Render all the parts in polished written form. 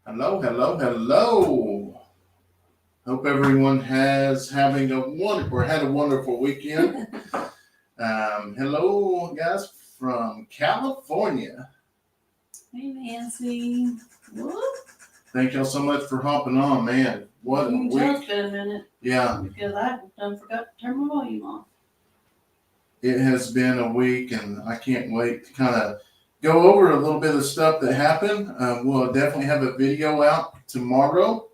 Hello, hello, hello. Hope everyone has having a wonderful or had a wonderful weekend. Hello, guys from California. Hey, Nancy. Whoop. Thank y'all so much for hopping on, man. What a You can tell it's week! been a minute Yeah, because I done forgot to turn my volume off. it has been a week, and I can't wait to kind of go over a little bit of stuff that happened. We'll definitely have a video out tomorrow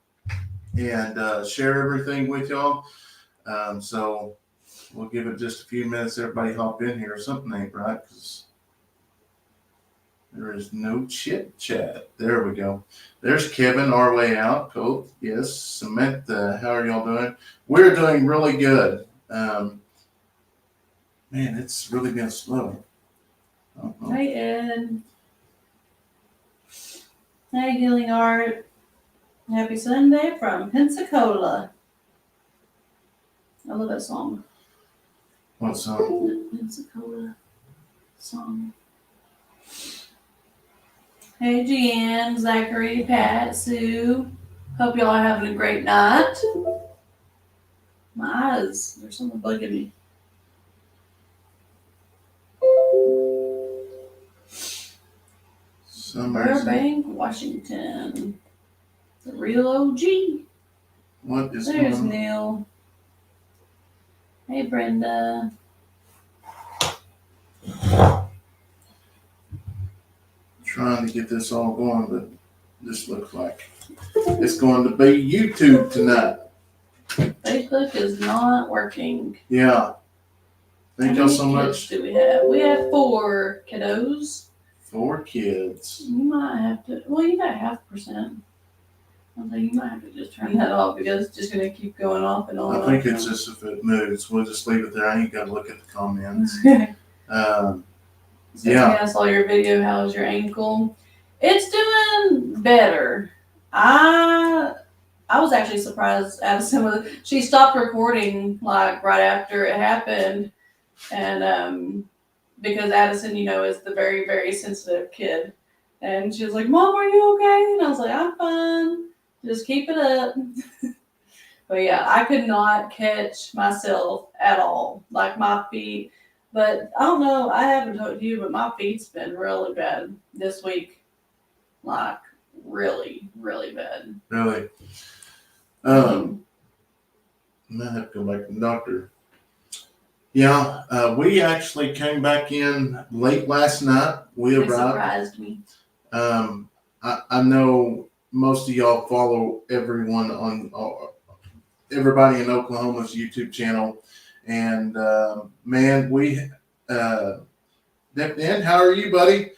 and share everything with y'all. So we'll give it just a few minutes. Everybody hop in here. Something ain't right because there is no chit chat. There we go. There's Kevin, our way out. Cool. Yes. Samantha, how are y'all doing? We're doing really good. Man, it's really been slow. Uh-oh. Hey, Ed. Hey, Healing Art. Happy Sunday from Pensacola. I love that song. What song? Pensacola song. Hey, Jeanne, Zachary, Pat, Sue. Hope y'all are having a great night. My eyes, there's something bugging me. Burbank, Washington. The real OG. What is There's going on? Neil. Hey, Brenda. Trying to get this all going, but this looks like it's going to be YouTube tonight. Facebook is not working. Yeah. Thank y'all so How many much. kids do we have? We have 4 kiddos. 4 kids. You might have to, well, you got 0.5%. I was like, you might have to just turn that off because it's just going to keep going off and on. I think it's just if it moves. We'll just leave it there. I ain't got to look at the comments. So Yeah. I saw your video. How's your ankle? It's doing better. I was actually surprised Addison she stopped recording like right after it happened, and because Addison, is the very, very sensitive kid, and she was like, "Mom, are you okay?" And I was like, "I'm fine. Just keep it up." But yeah, I could not catch myself at all, like my feet. But I don't know, I haven't told you, but my feet's been really bad this week. Like, really, really bad. Really. I might have to go back to the doctor. Yeah, we actually came back in late last night. We It arrived. surprised me. I know most of y'all follow everyone on everybody in Oklahoma's YouTube channel, and man, we Dan, how are you, buddy?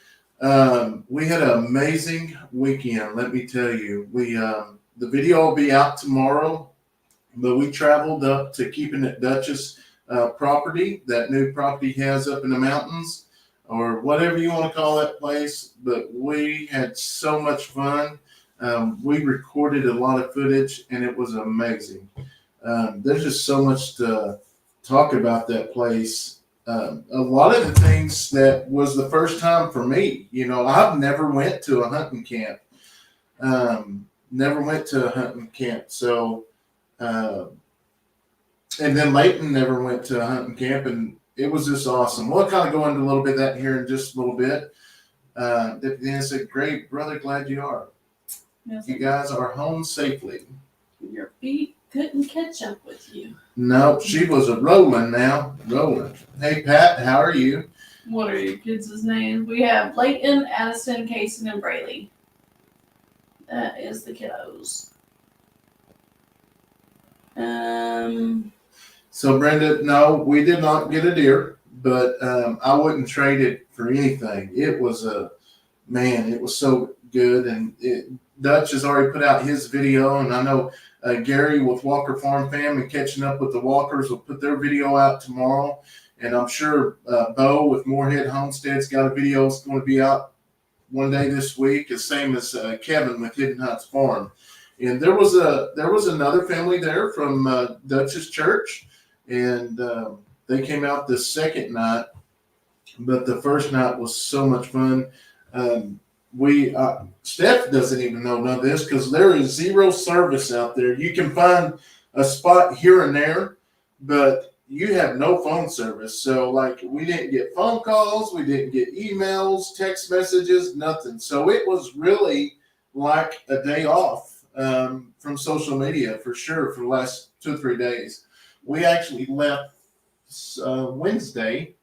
We had an amazing weekend. Let me tell you, we the video will be out tomorrow, but we traveled up to Keeping It Dutchess property, that new property he has up in the mountains, or whatever you want to call that place. But we had so much fun. We recorded a lot of footage, and it was amazing. There's just so much to talk about that place. A lot of the things that was the first time for me. I've never went to a hunting camp. So, and then Leighton never went to a hunting camp, and it was just awesome. We'll kind of go into a little bit of that here in just a little bit. Dan said, "Great, brother, glad you are. Yes, You guys are home safely." your feet couldn't catch up with you. No, she was a rolling now. Rolling. Hey, Pat, how are you? What are your kids' names? We have Leighton, Addison, Kayson, and Braylee. That is the kiddos. So, Brenda, no, we did not get a deer, but I wouldn't trade it for anything. It was it was so good. And Dutch has already put out his video, and I know Gary with Walker Farm Fam and Catching Up with the Walkers will put their video out tomorrow. And I'm sure Bo with Moorhead Homestead's got a video that's going to be out one day this week, the same as Kevin with Hidden Huts Farm. And there was another family there from Dutch's church, and they came out the second night, but the first night was so much fun. Steph doesn't even know none of this because there is zero service out there. You can find a spot here and there, but you have no phone service. So, like, we didn't get phone calls, we didn't get emails, text messages, nothing. So it was really like a day off from social media for sure for the last 2 or 3 days. We actually left Wednesday,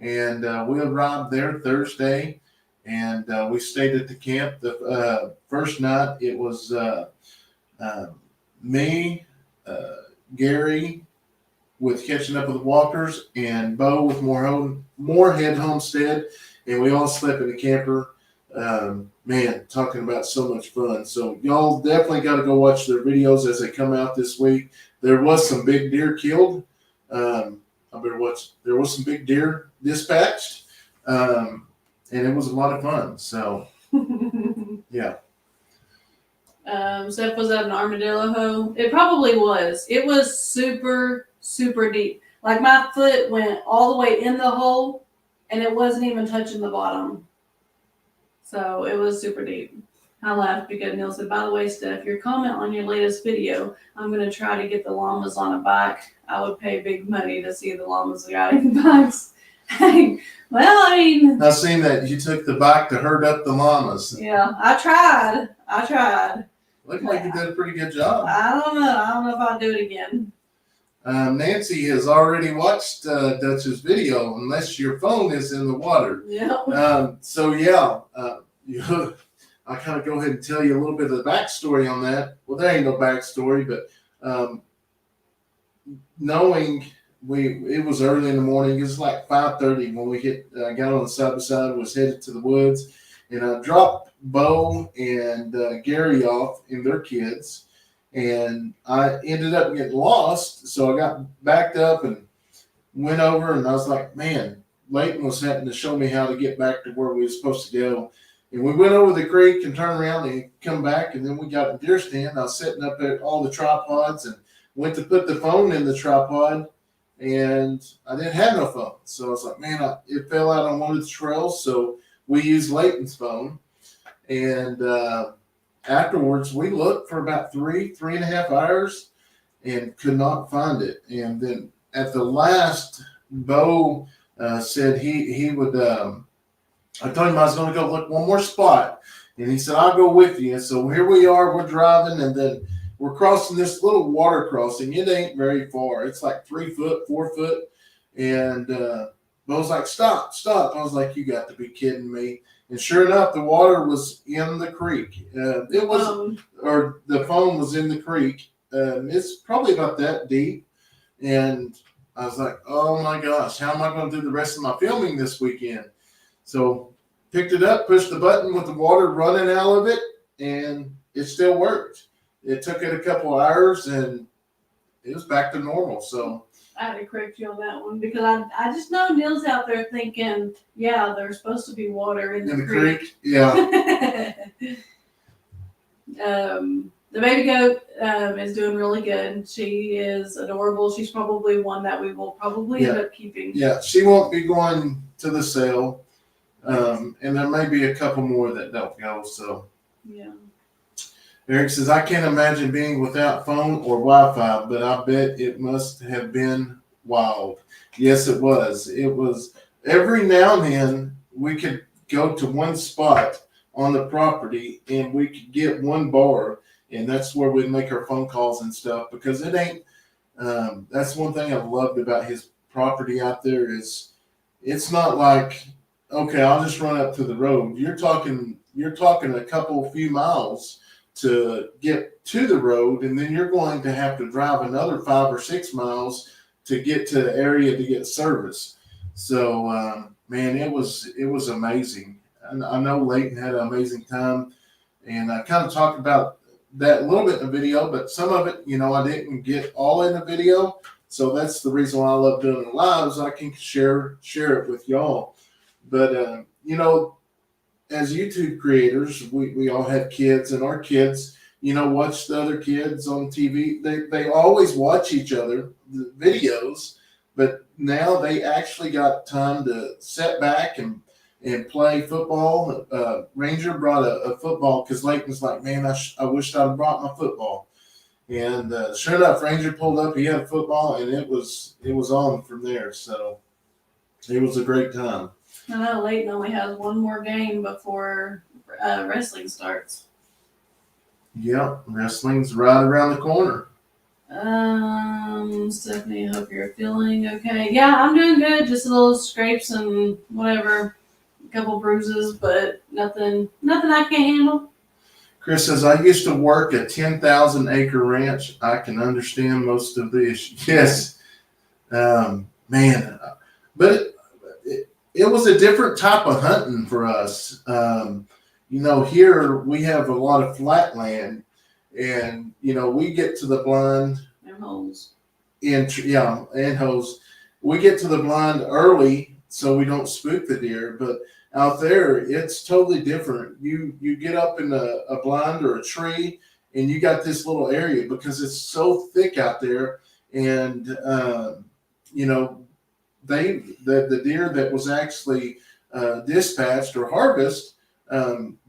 and we arrived there Thursday, and we stayed at the camp. The first night, it was me, Gary with Catching Up with the Walkers, and Bo with Moorhead Homestead, and we all slept in the camper. Man, talking about so much fun. So y'all definitely got to go watch their videos as they come out this week. There was some big deer killed. I better watch. There was some big deer dispatched, and it was a lot of fun. So, yeah. Steph was at an armadillo hole. It probably was. It was super, super deep. Like my foot went all the way in the hole, and it wasn't even touching the bottom. So it was super deep. I laughed because Neil said, "By the way, Steph, your comment on your latest video, I'm going to try to get the llamas on a bike. I would pay big money to see the llamas riding bikes." Well, I mean, I've seen that you took the bike to herd up the llamas. yeah, I tried. Looked like you did a pretty good job. I don't know if I'll do it again. Nancy has already watched Dutch's video, unless your phone is in the water. Yeah. So yeah, I'll kind of go ahead and tell you a little bit of the backstory on that. Well, there ain't no backstory, but knowing it was early in the morning. It was like 5:30 when we got on the side by side, was headed to the woods, and I dropped Bo and Gary off and their kids, and I ended up getting lost. So I got backed up and went over, and I was like, man, Leighton was having to show me how to get back to where we were supposed to go. And we went over the creek and turned around and come back, and then we got in deer stand. I was setting up at all the tripods and went to put the phone in the tripod, and I didn't have no phone. So I was like, man, it fell out on one of the trails. So we used Leighton's phone. And afterwards, we looked for about 3.5 hours and could not find it. And then at the last, Bo said he would, I told him I was going to go look one more spot. And he said, I'll go with you. And so here we are, we're driving, and then we're crossing this little water crossing. It ain't very far. It's like 3 foot, 4 foot. And Bo's like, stop. I was like, you got to be kidding me. And sure enough, the water was in the creek. Or the phone was in the creek. It's probably about that deep. And I was like, oh my gosh, how am I going to do the rest of my filming this weekend? So picked it up, pushed the button with the water running out of it, and it still worked. It took it a couple hours, and it was back to normal. So I had to correct you on that one because I just know Neil's out there thinking, yeah, there's supposed to be water in the creek. Yeah. The baby goat is doing really good. She is adorable. She's probably one that we will probably end up keeping. Yeah, she won't be going to the sale, and there may be a couple more that don't go. So yeah. Eric says, I can't imagine being without phone or Wi-Fi, but I bet it must have been wild. Yes, it was. It was every now and then we could go to one spot on the property and we could get one bar, and that's where we'd make our phone calls and stuff, because it ain't, that's one thing I've loved about his property out there is it's not like, okay, I'll just run up to the road. You're talking a few miles to get to the road, and then you're going to have to drive another 5 or 6 miles to get to the area to get service. So, man, it was amazing. And I know Leighton had an amazing time, and I kind of talked about that a little bit in the video, but some of it, I didn't get all in the video. So that's the reason why I love doing it live, is I can share it with y'all. But, as YouTube creators, we all have kids, and our kids, watch the other kids on TV. They always watch each other, the videos, but now they actually got time to sit back and and play football. Ranger brought a football because Leighton's like, man, I wished I'd brought my football. And sure enough, Ranger pulled up. He had a football, and it was on from there. So it was a great time. I know Leighton only has one more game before wrestling starts. Yep, wrestling's right around the corner. Stephanie, I hope you're feeling okay. Yeah, I'm doing good. Just a little scrapes and whatever, a couple bruises, but nothing I can't handle. Chris says, I used to work a 10,000 acre ranch. I can understand most of the issues. Yes. Man, but it was a different type of hunting for us. Here we have a lot of flat land, and, we get to the blind. And holes. And holes. We get to the blind early so we don't spook the deer, but out there, it's totally different. You get up in a blind or a tree, and you got this little area because it's so thick out there. And the deer that was actually dispatched or harvested,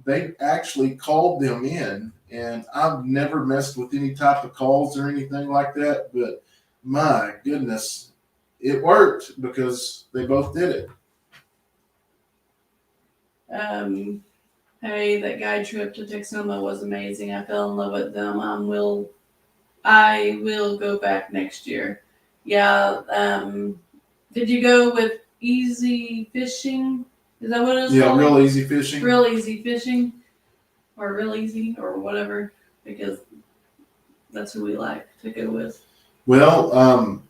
they actually called them in. And I've never messed with any type of calls or anything like that, but my goodness, it worked because they both did it. Hey, that guide trip to Texoma was amazing. I fell in love with them. I will go back next year. Yeah. Did you go with Easy Fishing? Is that what it is? Yeah, Real Easy Fishing. Real Easy Fishing, or Real Easy, or whatever, because that's who we like to go with. Well,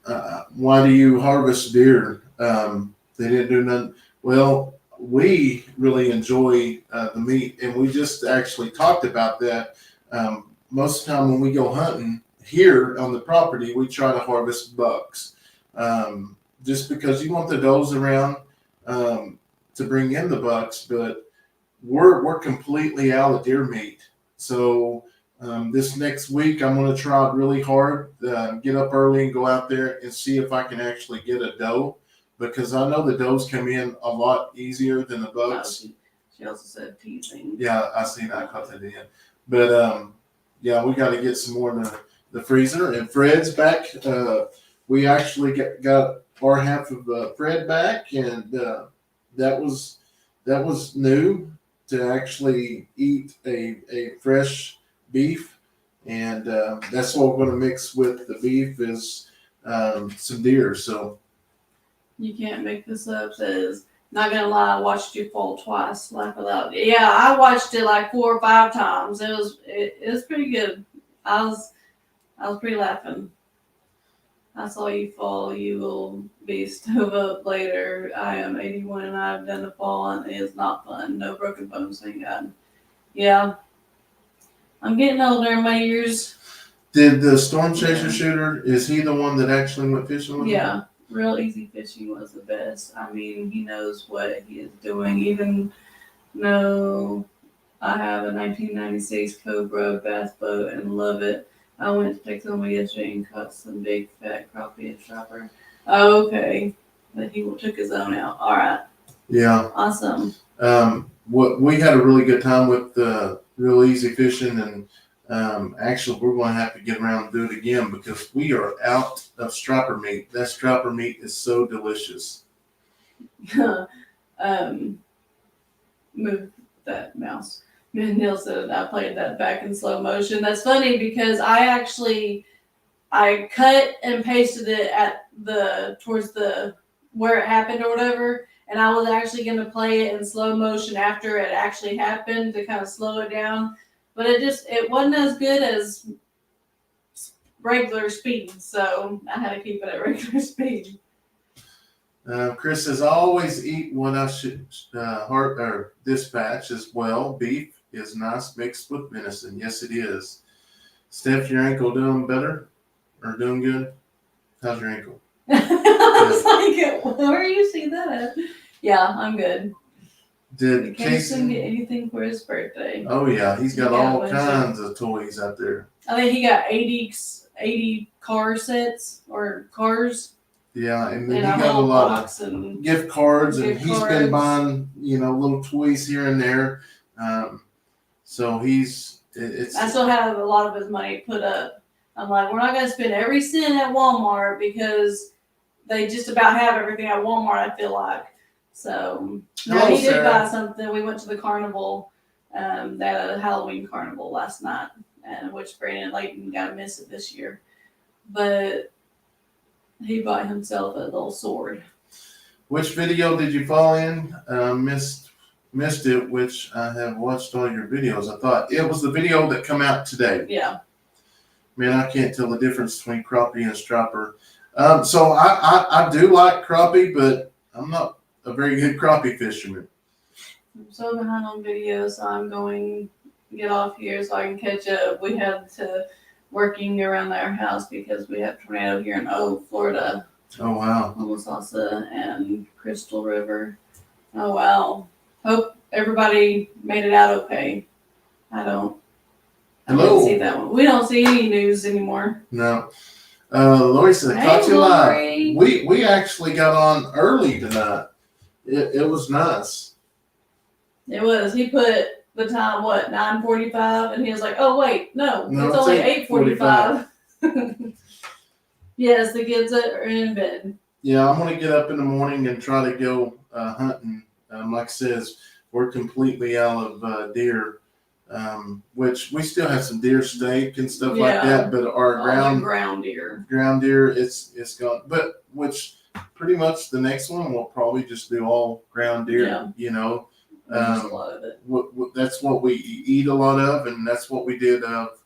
why do you harvest deer? They didn't do nothing. Well, we really enjoy the meat, and we just actually talked about that. Most of the time when we go hunting here on the property, we try to harvest bucks, just because you want the does around to bring in the bucks, but we're completely out of deer meat. So this next week, I'm going to try really hard, get up early and go out there and see if I can actually get a doe. Because I know the does come in a lot easier than the bucks. She also said teasing. Yeah, I seen that. I caught that in. But we got to get some more in the freezer. And Fred's back. We actually got our half of Fred back, and that was new to actually eat a fresh beef, and that's what we're going to mix with the beef is some deer. So. You can't make this up. Says, not gonna lie, I watched you fall twice. Laugh aloud. Yeah, I watched it like 4 or 5 times. It was pretty good. I was pretty laughing. I saw you fall. You will be stove up later. I am 81 and I've done the fall, and it is not fun. No broken bones, thank God. Yeah, I'm getting older in my years. Did the Storm Chaser shooter? Is he the one that actually went fishing with? Yeah. Real Easy Fishing was the best. I mean, he knows what he is doing. Even though I have a 1996 Cobra bass boat and love it, I went to Texoma yesterday and caught some big fat crappie and strapper. Oh, okay, but he took his own out. All right. Yeah. Awesome. We had a really good time with Real Easy Fishing, and actually, we're going to have to get around and do it again because we are out of striper meat. That striper meat is so delicious. Move that mouse. Neil said I played that back in slow motion. That's funny because I cut and pasted it at towards where it happened or whatever, and I was actually going to play it in slow motion after it actually happened to kind of slow it down. But it wasn't as good as regular speed, so I had to keep it at regular speed. Chris says, I always eat what I should dispatch as well. Beef is nice mixed with venison. Yes, it is. Steph, your ankle doing better or doing good? How's your ankle? I was like, where do you see that at? Yeah, I'm good. Did Kayson get anything for his birthday? Oh yeah, he's got all kinds of toys out there. I think he got 80 car sets or cars. Yeah, and then in he our got a whole lot of box and gift cards, and gift he's been cards. buying, little toys here and there. So I still have a lot of his money put up. I'm like, we're not going to spend every cent at Walmart because they just about have everything at Walmart, I feel like. So, now Hello, he did Sarah. buy something. We went to the carnival, that Halloween carnival last night, which Brandon and Leighton got to miss it this year. But he bought himself a little sword. Which video did you fall in? Missed it, which I have watched all your videos. I thought it was the video that come out today. Yeah. Man, I can't tell the difference between crappie and stripper. So I do like crappie, but I'm not a very good crappie fisherman. I'm so behind on videos, so I'm going to get off here so I can catch up. We had to working around our house because we have tornado here in Florida. Oh, wow. Omasasa and Crystal River. Oh, wow. Hope everybody made it out okay. I Hello. didn't see that one. We don't see any news anymore. No. Lori said, Hey, caught you live. Lori. We actually got on early tonight. It was nice. It was. He put the time, 9:45? And he was like, oh, wait, no it's only 8:45. Yes, the kids are in bed. Yeah, I'm going to get up in the morning and try to go hunting. Like I says, we're completely out of deer, which we still have some deer steak and stuff like that, but our ground deer, it's gone. But which pretty much the next one we'll probably just do all ground deer. There's a lot of it. That's what we eat a lot of, and that's what we did of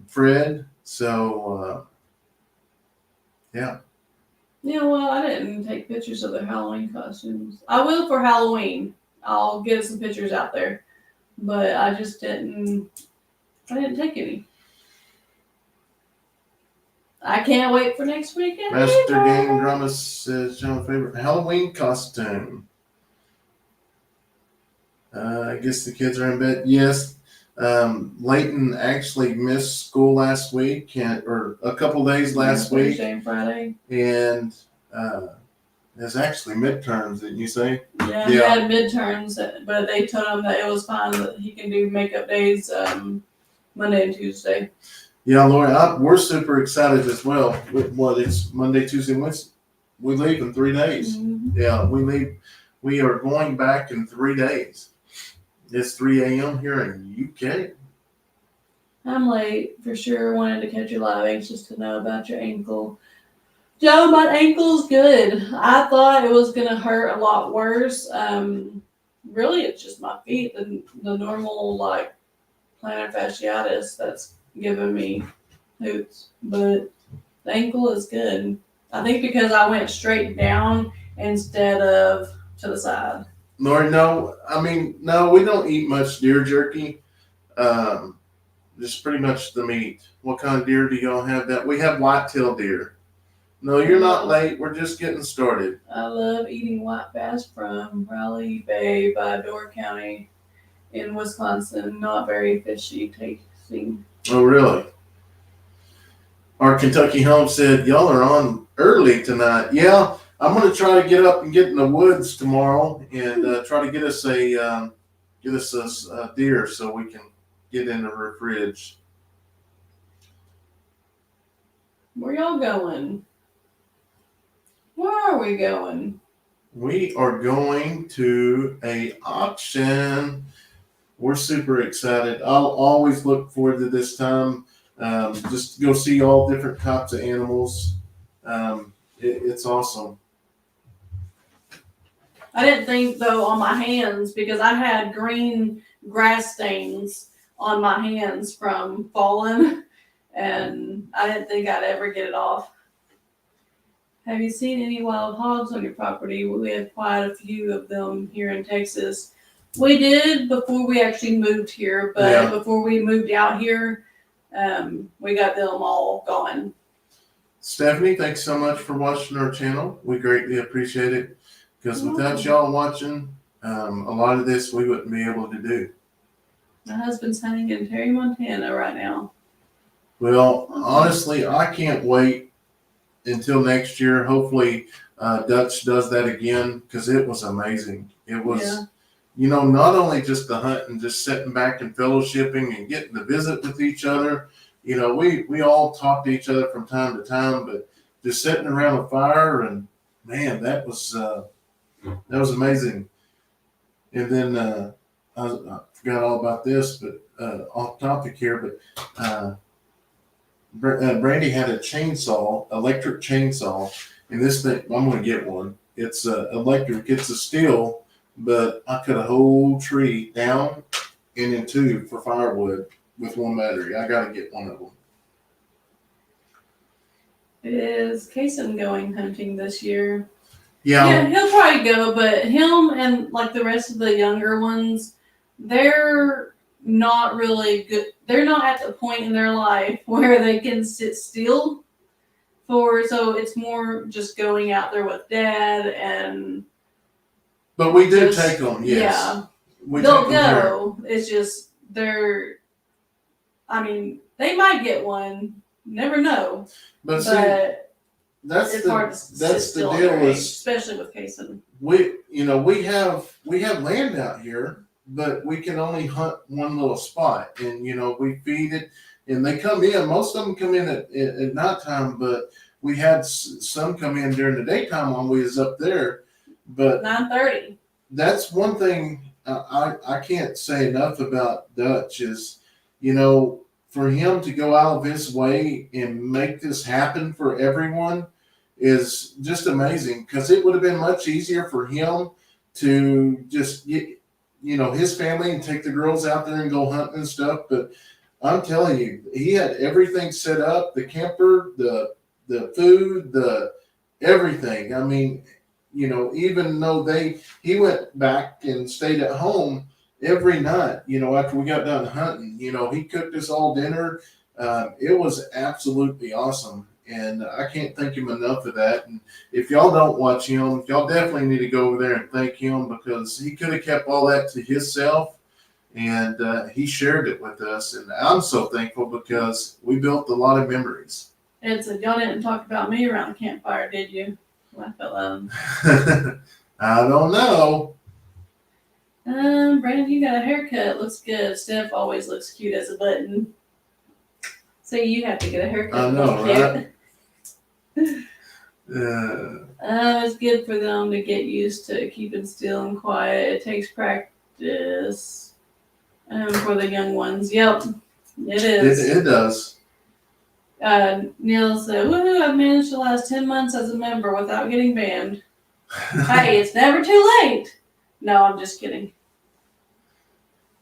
Fred. So yeah. Yeah, well, I didn't take pictures of their Halloween costumes. I will for Halloween. I'll get some pictures out there. But I just didn't take any. I can't wait for next weekend. Master Game Drama says John's favorite Halloween costume. I guess the kids are in bed. Yes. Leighton actually missed school last week, or a couple days last week. Thursday and Friday. And there's actually midterms, didn't you say? Yeah, he had midterms, but they told him that it was fine that he can do makeup days Monday and Tuesday. Yeah, Lori, we're super excited as well. It's Monday, Tuesday, Wednesday. We leave in 3 days. Mm-hmm. Yeah, we leave. We are going back in 3 days. It's 3 a.m. here in UK. I'm late for sure. Wanted to catch you live. Anxious to know about your ankle. Joe, my ankle's good. I thought it was gonna hurt a lot worse. Really, it's just my feet. The normal plantar fasciitis that's giving me hoots, but the ankle is good. I think because I went straight down instead of to the side. Lori, no, we don't eat much deer jerky. Just pretty much the meat. What kind of deer do y'all have? That we have white-tailed deer. No, you're not late. We're just getting started. I love eating white bass from Raleigh Bay by Door County in Wisconsin. Not very fishy tasting. Oh, really? Our Kentucky home said, y'all are on early tonight. Yeah, I'm going to try to get up and get in the woods tomorrow and try to get us a deer so we can get in the fridge. Where y'all going? Where are we going? We are going to a auction. We're super excited. I'll always look forward to this time. Just to go see all different types of animals. It's awesome. I didn't think though on my hands because I had green grass stains on my hands from falling, and I didn't think I'd ever get it off. Have you seen any wild hogs on your property? We have quite a few of them here in Texas. We did before we actually moved here, but before we moved out here, we got them all gone. Stephanie, thanks so much for watching our channel. We greatly appreciate it because without y'all watching, a lot of this we wouldn't be able to do. My husband's hunting in Terry, Montana right now. Well, honestly, I can't wait until next year, hopefully Dutch does that again because it was amazing. It was, Yeah. you know, not only just the hunt and just sitting back and fellowshipping and getting to visit with each other. You know, we all talk to each other from time to time, but just sitting around a fire and man, that was amazing. And then I forgot all about this, but off topic here, but Brandy had a chainsaw, electric chainsaw, and this thing, I'm going to get one. It's electric, it's a steel, but I cut a whole tree down and in two for firewood with one battery. I got to get one of them. Is Kayson going hunting this year? Yeah. Yeah, he'll probably go, but him and like the rest of the younger ones, they're not really good. They're not at the point in their life where they can sit still so it's more just going out there with dad and. But we do take them, yes. Yeah. We They'll take them go. It's just I mean, they might get one. Never know. But see, it's hard to sit still the deal is, especially with Kayson. we have land out here, but we can only hunt one little spot, and we feed it, and they come in. Most of them come in at nighttime, but we had some come in during the daytime when we was up there. But 9:30. That's one thing I can't say enough about Dutch is, for him to go out of his way and make this happen for everyone is just amazing, because it would have been much easier for him to just get, his family and take the girls out there and go hunting and stuff. But I'm telling you, he had everything set up, the camper, the food, the everything. I mean, even though he went back and stayed at home every night, after we got done hunting, he cooked us all dinner. It was absolutely awesome. And I can't thank him enough for that. And if y'all don't watch him, y'all definitely need to go over there and thank him, because he could have kept all that to himself, and he shared it with us. And I'm so thankful because we built a lot of memories. Y'all didn't talk about me around the campfire, did you? Laugh out loud. I don't know. Brandon, you got a haircut. Looks good. Steph always looks cute as a button. So you have to get a haircut. I know, right? It's good for them to get used to keeping still and quiet. It takes practice for the young ones. Yep, it is. It does. Neil said, "Woohoo! I've managed to last 10 months as a member without getting banned." Hey, it's never too late. No, I'm just kidding.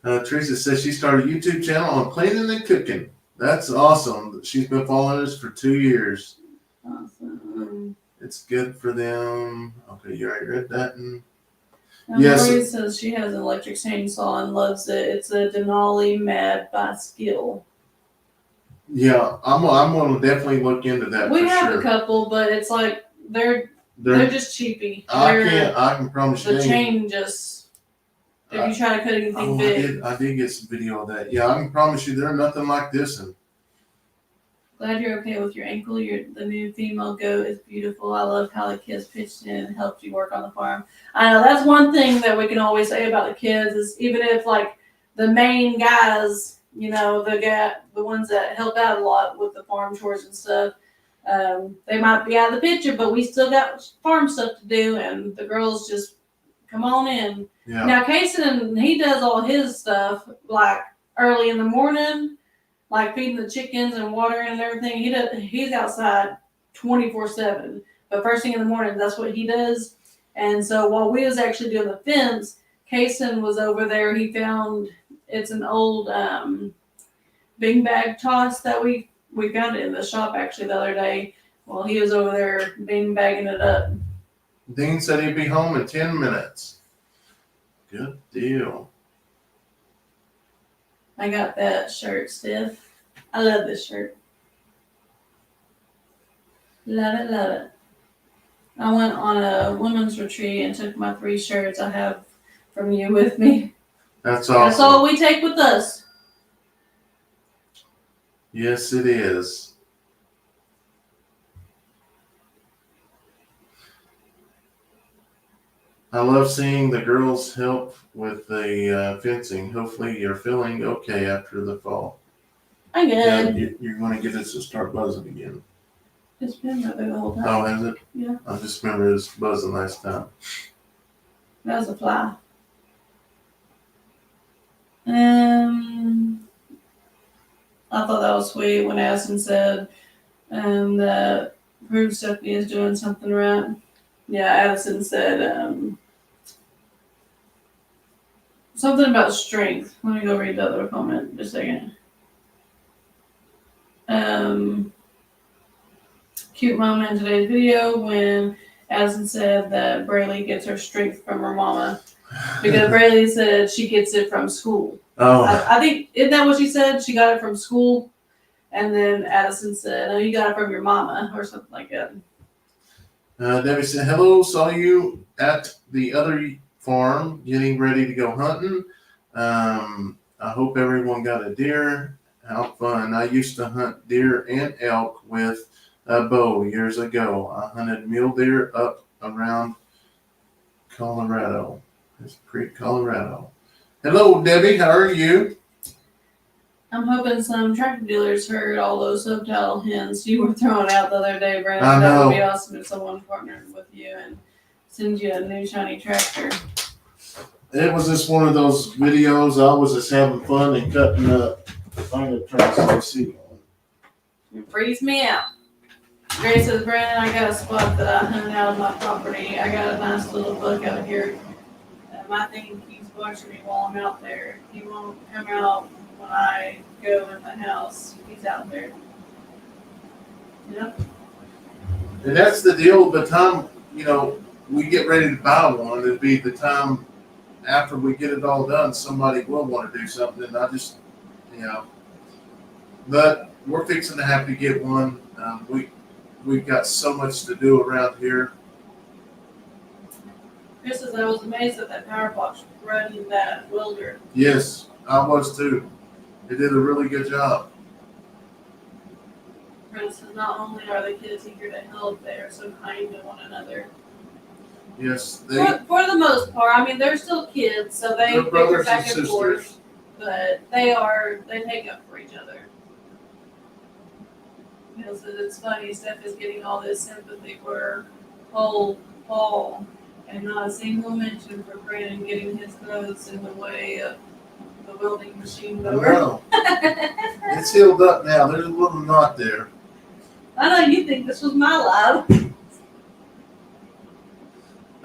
Teresa says she started a YouTube channel on cleaning and cooking. That's awesome. She's been following us for 2 years. Awesome. It's good for them. Okay, you already read that. Yes. Lori says she has an electric chainsaw and loves it. It's a Denali Mad by Skill. Yeah, I'm going to definitely look into that. We have a couple, but it's like they're just cheapy. I can promise you. The chain just, if you try to cut anything big. I did get some video of that. Yeah, I can promise you they're nothing like this. And glad you're okay with your ankle. The new female goat is beautiful. I love how the kids pitched in and helped you work on the farm. I know that's one thing that we can always say about the kids is, even if like the main guys, the ones that help out a lot with the farm chores and stuff, they might be out of the picture, but we still got farm stuff to do, and the girls just come on in. Yeah. Now Kayson, he does all his stuff like early in the morning, like feeding the chickens and watering and everything. He's outside 24/7. But first thing in the morning, that's what he does. And so while we was actually doing the fence, Kayson was over there. He found, it's an old big bag toss that we found it in the shop actually the other day. Well, he was over there bean bagging it up. Dean said he'd be home in 10 minutes. Good deal. I got that shirt, Steph. I love this shirt. Love it, love it. I went on a women's retreat and took my 3 shirts I have from you with me. That's awesome. That's all we take with us. Yes, it is. I love seeing the girls help with the fencing. Hopefully you're feeling okay after the fall. I'm Yeah, good. you're going to get it to start buzzing again. It's been right there the whole time. Oh, has it? Yeah. I just remember it was buzzing last time. That was a fly. I thought that was sweet when Addison said that proves Stephanie is doing something right. Yeah, Addison said something about strength. Let me go read the other comment just a second. Cute moment in today's video when Addison said that Braylee gets her strength from her mama. Because Braylee said she gets it from school. Oh, I think, isn't that what she said? She got it from school. And then Addison said, "Oh, you got it from your mama," or something like that. Debbie said, hello, saw you at the other farm getting ready to go hunting. I hope everyone got a deer. How fun. I used to hunt deer and elk with a bow years ago. I hunted mule deer up around Colorado. It's Creek, Colorado. Hello, Debbie. How are you? I'm hoping some tractor dealers heard all those hotel hens you were throwing out the other day, Brandon. I That know. would be awesome if someone partnered with you and sends you a new shiny tractor. It was just one of those videos. I was just having fun and cutting up. I'm going to try to see. It freaks me out. Grace says, "Brandon, I got a spot that I hunt out of my property. I got a nice little buck out here. My thing keeps watching me while I'm out there. He won't come out when I go in the house. He's out there." Yep. And that's the deal. By the time, we get ready to buy one, it'd be the time after we get it all done, somebody will want to do something. And I just, but we're fixing to have to get one. We've got so much to do around here. Chris says, "I was amazed at that power box running that welder." Yes, I was too. It did a really good job. Chris says, "Not only are the kids eager to help, they are so kind to one another." Yes, For the most part, I mean, they're still kids, so they they're bicker brothers and back and forth, sisters. but they take up for each other. So it's funny, Steph is getting all this sympathy for her whole fall, and not a single mention for Brandon getting his clothes in the way of the welding machine door. No, it's healed up now. There's a little knot there. I know you think this was my life.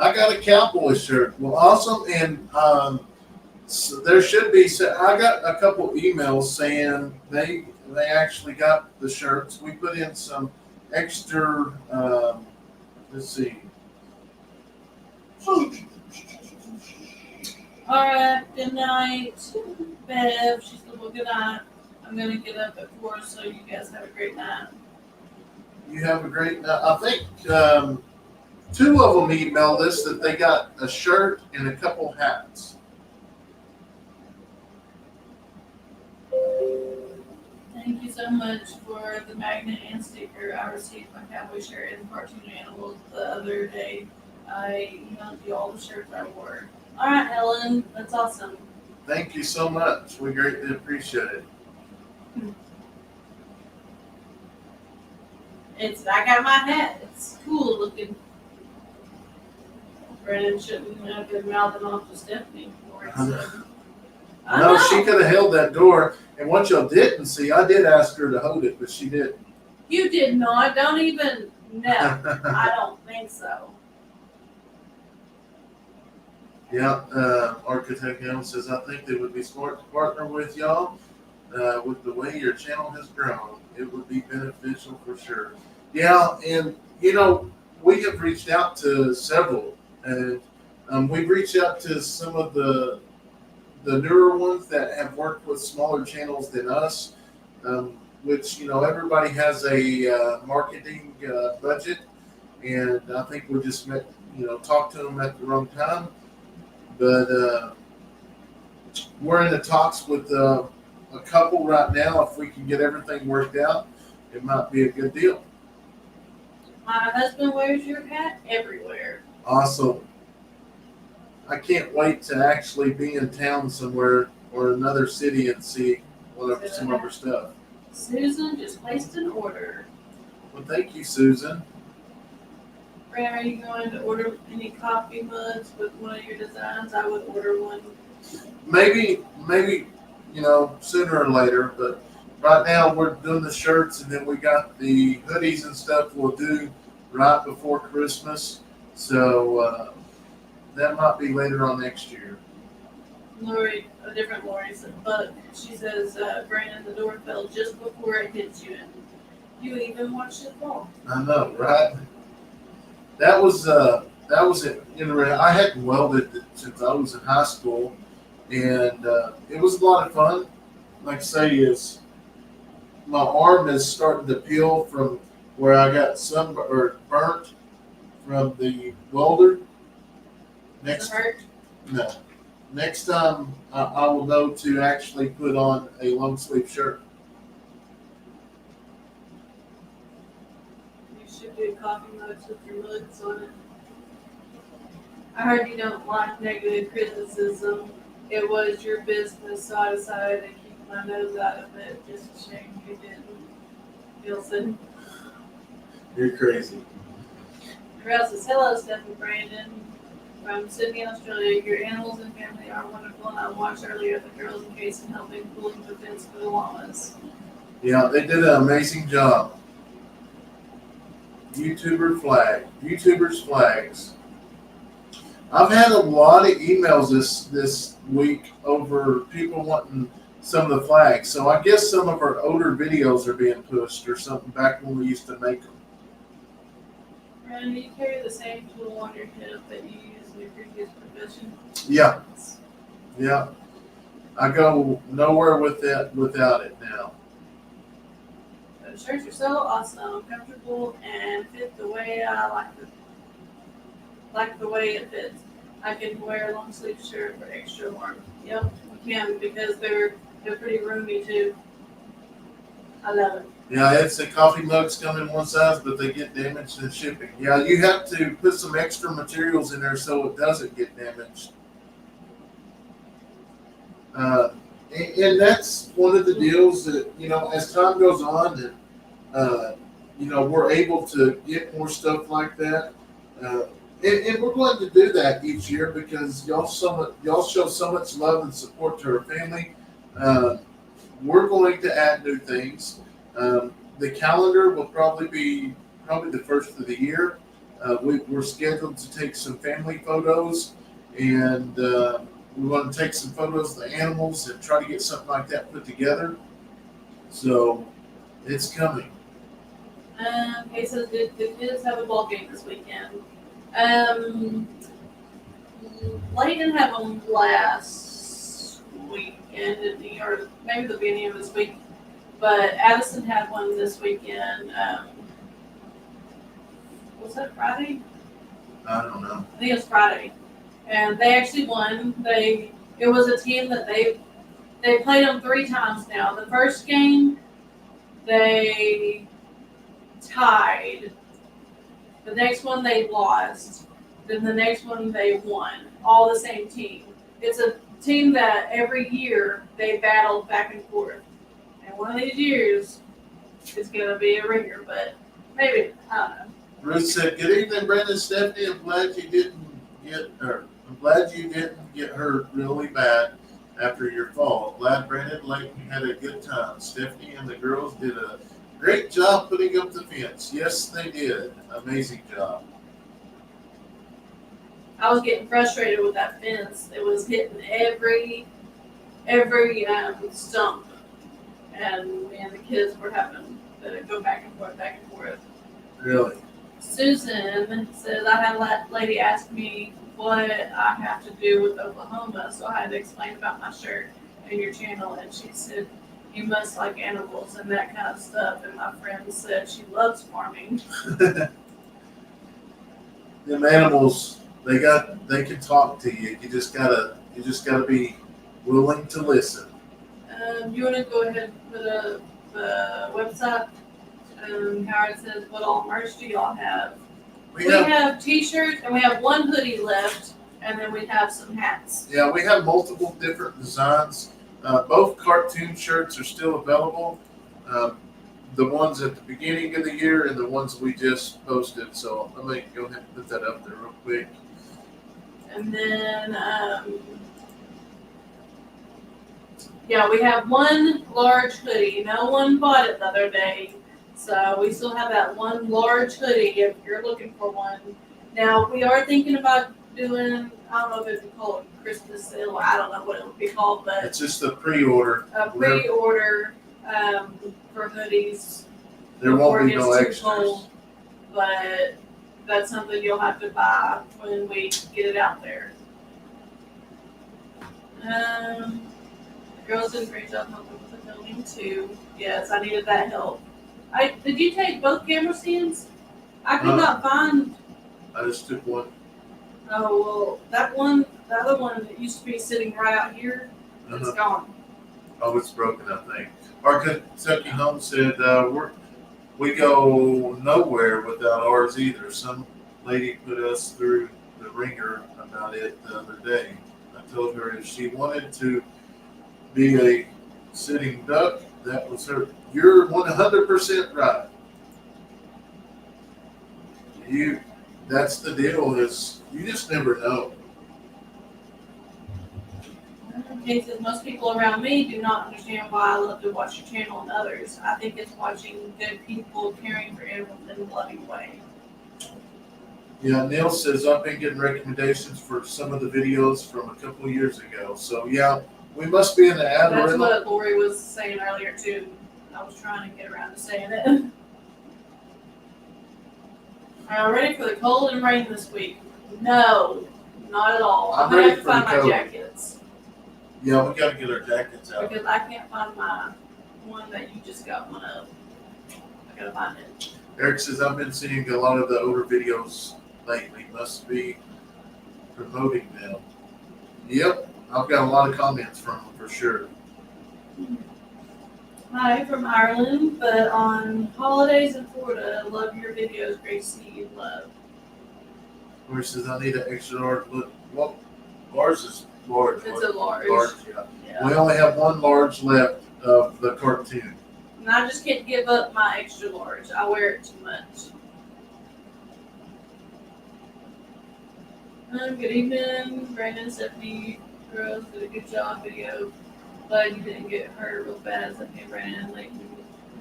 I got a cowboy shirt. Well, awesome. And so there should be. I got a couple emails saying they actually got the shirts. We put in some extra. Let's see. All right. Good night, Bev. She said, "Well, good night. I'm gonna get up at 4, so you guys have a great night." You have a great night. I think 2 of them emailed us that they got a shirt and a couple hats. Thank you so much for the magnet and sticker. I received my cowboy shirt and cartoon animals the other day. I emailed you all the shirts I wore. All right, Helen, that's awesome. Thank you so much. We greatly appreciate it. I got my hat. It's cool looking. Brennan shouldn't have been mouthing off to Stephanie for it. So. No, she could have held that door. And what y'all didn't see, I did ask her to hold it, but she didn't. You did not. Don't even. No, I don't think so. Yeah, Architect Helen says, I think they would be smart to partner with y'all with the way your channel has grown. It would be beneficial for sure. Yeah, and we have reached out to several, and we've reached out to some of the newer ones that have worked with smaller channels than us, which, everybody has a marketing budget, and I think we just talked to them at the wrong time. But we're in the talks with a couple right now. If we can get everything worked out, it might be a good deal. My husband wears your hat everywhere. Awesome. I can't wait to actually be in town somewhere or another city and see some of her stuff. Susan just placed an order. Well, thank you, Susan. Fran, are you going to order any coffee mugs with one of your designs? I would order one. Maybe, sooner or later, but right now we're doing the shirts and then we got the hoodies and stuff we'll do right before Christmas. So that might be later on next year. Lori, a different Lori said, but she says, Brandon, the door fell just before it hit you, and you even watched it fall. I know, right? That was it. I hadn't welded since I was in high school, and it was a lot of fun. Like I say, is my arm is starting to peel from where I got burnt from the welder. Does it hurt? No. Next time I will know to actually put on a long sleeve shirt. You should do coffee mugs with your mugs on it. I heard you don't like negative criticism. It was your business, so I decided to keep my nose out of it. Just a shame you didn't. Gilson. You're crazy. Corral says, hello, Steph and Brandon. From Sydney, Australia. Your animals and family are wonderful, and I watched earlier the girls in Kayson helping pulling the fence for the llamas. Yeah, they did an amazing job. YouTubers flags. I've had a lot of emails this week over people wanting some of the flags. So I guess some of our older videos are being pushed or something back when we used to make them. Brandon, do you carry the same tool on your hip that you used in your previous profession? Yeah. Yeah. I go nowhere without it now. The shirts are so awesome, comfortable, and fit the way I like the way it fits. I can wear a long sleeve shirt for extra warmth. Yep, you can, because they're pretty roomy too. I love it. Yeah, it's the coffee mugs come in one size, but they get damaged in shipping. Yeah, you have to put some extra materials in there so it doesn't get damaged. And that's one of the deals that, as time goes on and, we're able to get more stuff like that. And we're going to do that each year because y'all show so much love and support to our family. We're going to add new things. The calendar will probably be the first of the year. We're scheduled to take some family photos, and we want to take some photos of the animals and try to get something like that put together. So it's coming. Okay, so did the kids have a ball game this weekend? Leighton had one last weekend, or maybe the beginning of this week. But Addison had one this weekend. Was that Friday? I don't know. I think it was Friday, and they actually won. It was a team that they played them 3 times now. The first game they tied. The next one they lost. Then the next one they won. All the same team. It's a team that every year they battled back and forth. And one of these years it's going to be a ringer, but maybe, I don't know. Ruth said, "Good evening, Brandon, Stephanie. I'm glad you didn't get hurt really bad after your fall. Glad Brandon and Leighton had a good time. Stephanie and the girls did a great job putting up the fence. Yes, they did. Amazing job." I was getting frustrated with that fence. It was hitting every stump, and me and the kids were having to go back and forth. Really? Susan says, I had a lady ask me what I have to do with Oklahoma, so I had to explain about my shirt and your channel, and she said, you must like animals and that kind of stuff, and my friend said she loves farming. Them animals, they can talk to you. You just gotta be willing to listen. You want to go ahead and put up the website? Howard says, what all merch do y'all have? We have t-shirts, and we have one hoodie left. and then we have some hats. Yeah, we have multiple different designs. Both cartoon shirts are still available. Um, the ones at the beginning of the year and the ones we just posted. So I'm going to go ahead and put that up there real quick. And then, yeah, we have one large hoodie. No one bought it the other day. So we still have that one large hoodie if you're looking for one. Now, we are thinking about doing, I don't know if it'd be called Christmas sale. I don't know what it would be called, but It's just a pre-order. a pre-order for hoodies. There before won't it be no gets too extras. cold, but that's something you'll have to buy when we get it out there. The girls did a great job helping with the filming too. Yes, I needed that help. Did you take both camera stands? I could not find. I just took one. Oh well, that one, the other one that used to be sitting right out here, it's gone. Oh, it's broken, I think. Our Kentucky Home said we go nowhere without ours either. Some lady put us through the ringer about it the other day. I told her if she wanted to be a sitting duck, that was her. You're 100% right. That's the deal. Is you just never know. Kayson, most people around me do not understand why I love to watch your channel and others. I think it's watching good people caring for animals in a loving way. Yeah, Neil says I've been getting recommendations for some of the videos from a couple of years ago. So yeah, we must be in the That's algorithm. what Lori was saying earlier too. I was trying to get around to saying it. Are you ready for the cold and rain this week? No, not at all. I'm I'm gonna ready have to for find the my cold. jackets Yeah, we got to get our jackets out. because I can't find my one that you just got one of. I gotta find it. Eric says I've been seeing a lot of the older videos lately. Must be promoting them. Yep, I've got a lot of comments from them for sure. Hi from Ireland, but on holidays in Florida, love your videos. Great to see you. Love. Lori says I need an extra large. Look, well, ours is large. It's a large. Large, yeah. Yeah. We only have one large left of the cartoon. And I just can't give up my extra large. I wear it too much. Good evening, Brandon, Stephanie, girls did a good job video. Glad you didn't get hurt real bad. Stephanie, Brandon, and Leighton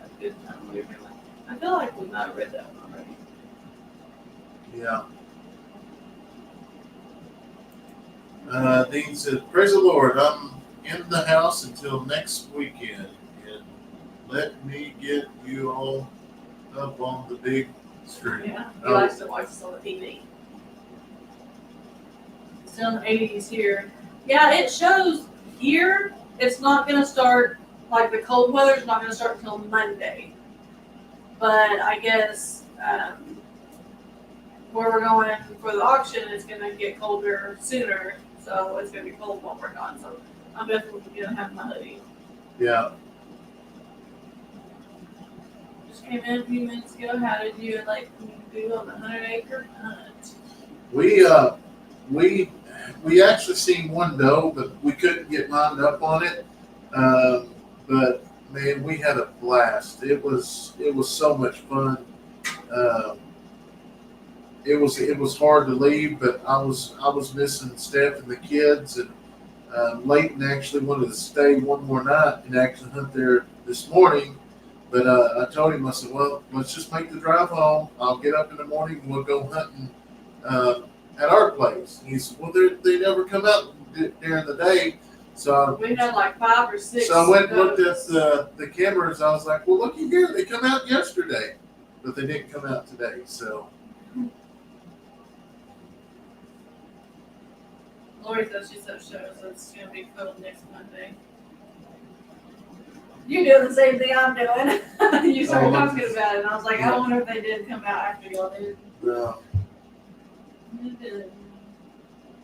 have a good time with your family. I feel like we might have read that one already. Yeah. Dean says, praise the Lord, I'm in the house until next weekend. And let me get you all up on the big screen. Yeah, he likes to watch this on the TV. Still in the 80s here. Yeah, it shows here it's not going to start, like the cold weather's not going to start until Monday. But I guess where we're going for the auction, it's going to get colder sooner. So it's going to be cold while we're gone. So I'm definitely going to have my hoodie. Yeah. Just came in a few minutes ago. How did you and Leighton do on the 100-acre hunt? We actually seen one doe, but we couldn't get lined up on it. But man, we had a blast. It was so much fun. It was hard to leave, but I was missing Steph and the kids, and Leighton actually wanted to stay one more night and actually hunt there this morning. But I told him, I said, well, let's just make the drive home. I'll get up in the morning and we'll go hunting at our place. And he said, well, they never come out during the day. So We had like 5 or 6. So I went and looked at the cameras. I was like, well, looky here. They come out yesterday, but they didn't come out today. So Lori says she's so shows it's going to be cold next Monday. You're doing the same thing I'm doing. You started talking about it, and I was like, I wonder if they did come out after y'all did. no. You did.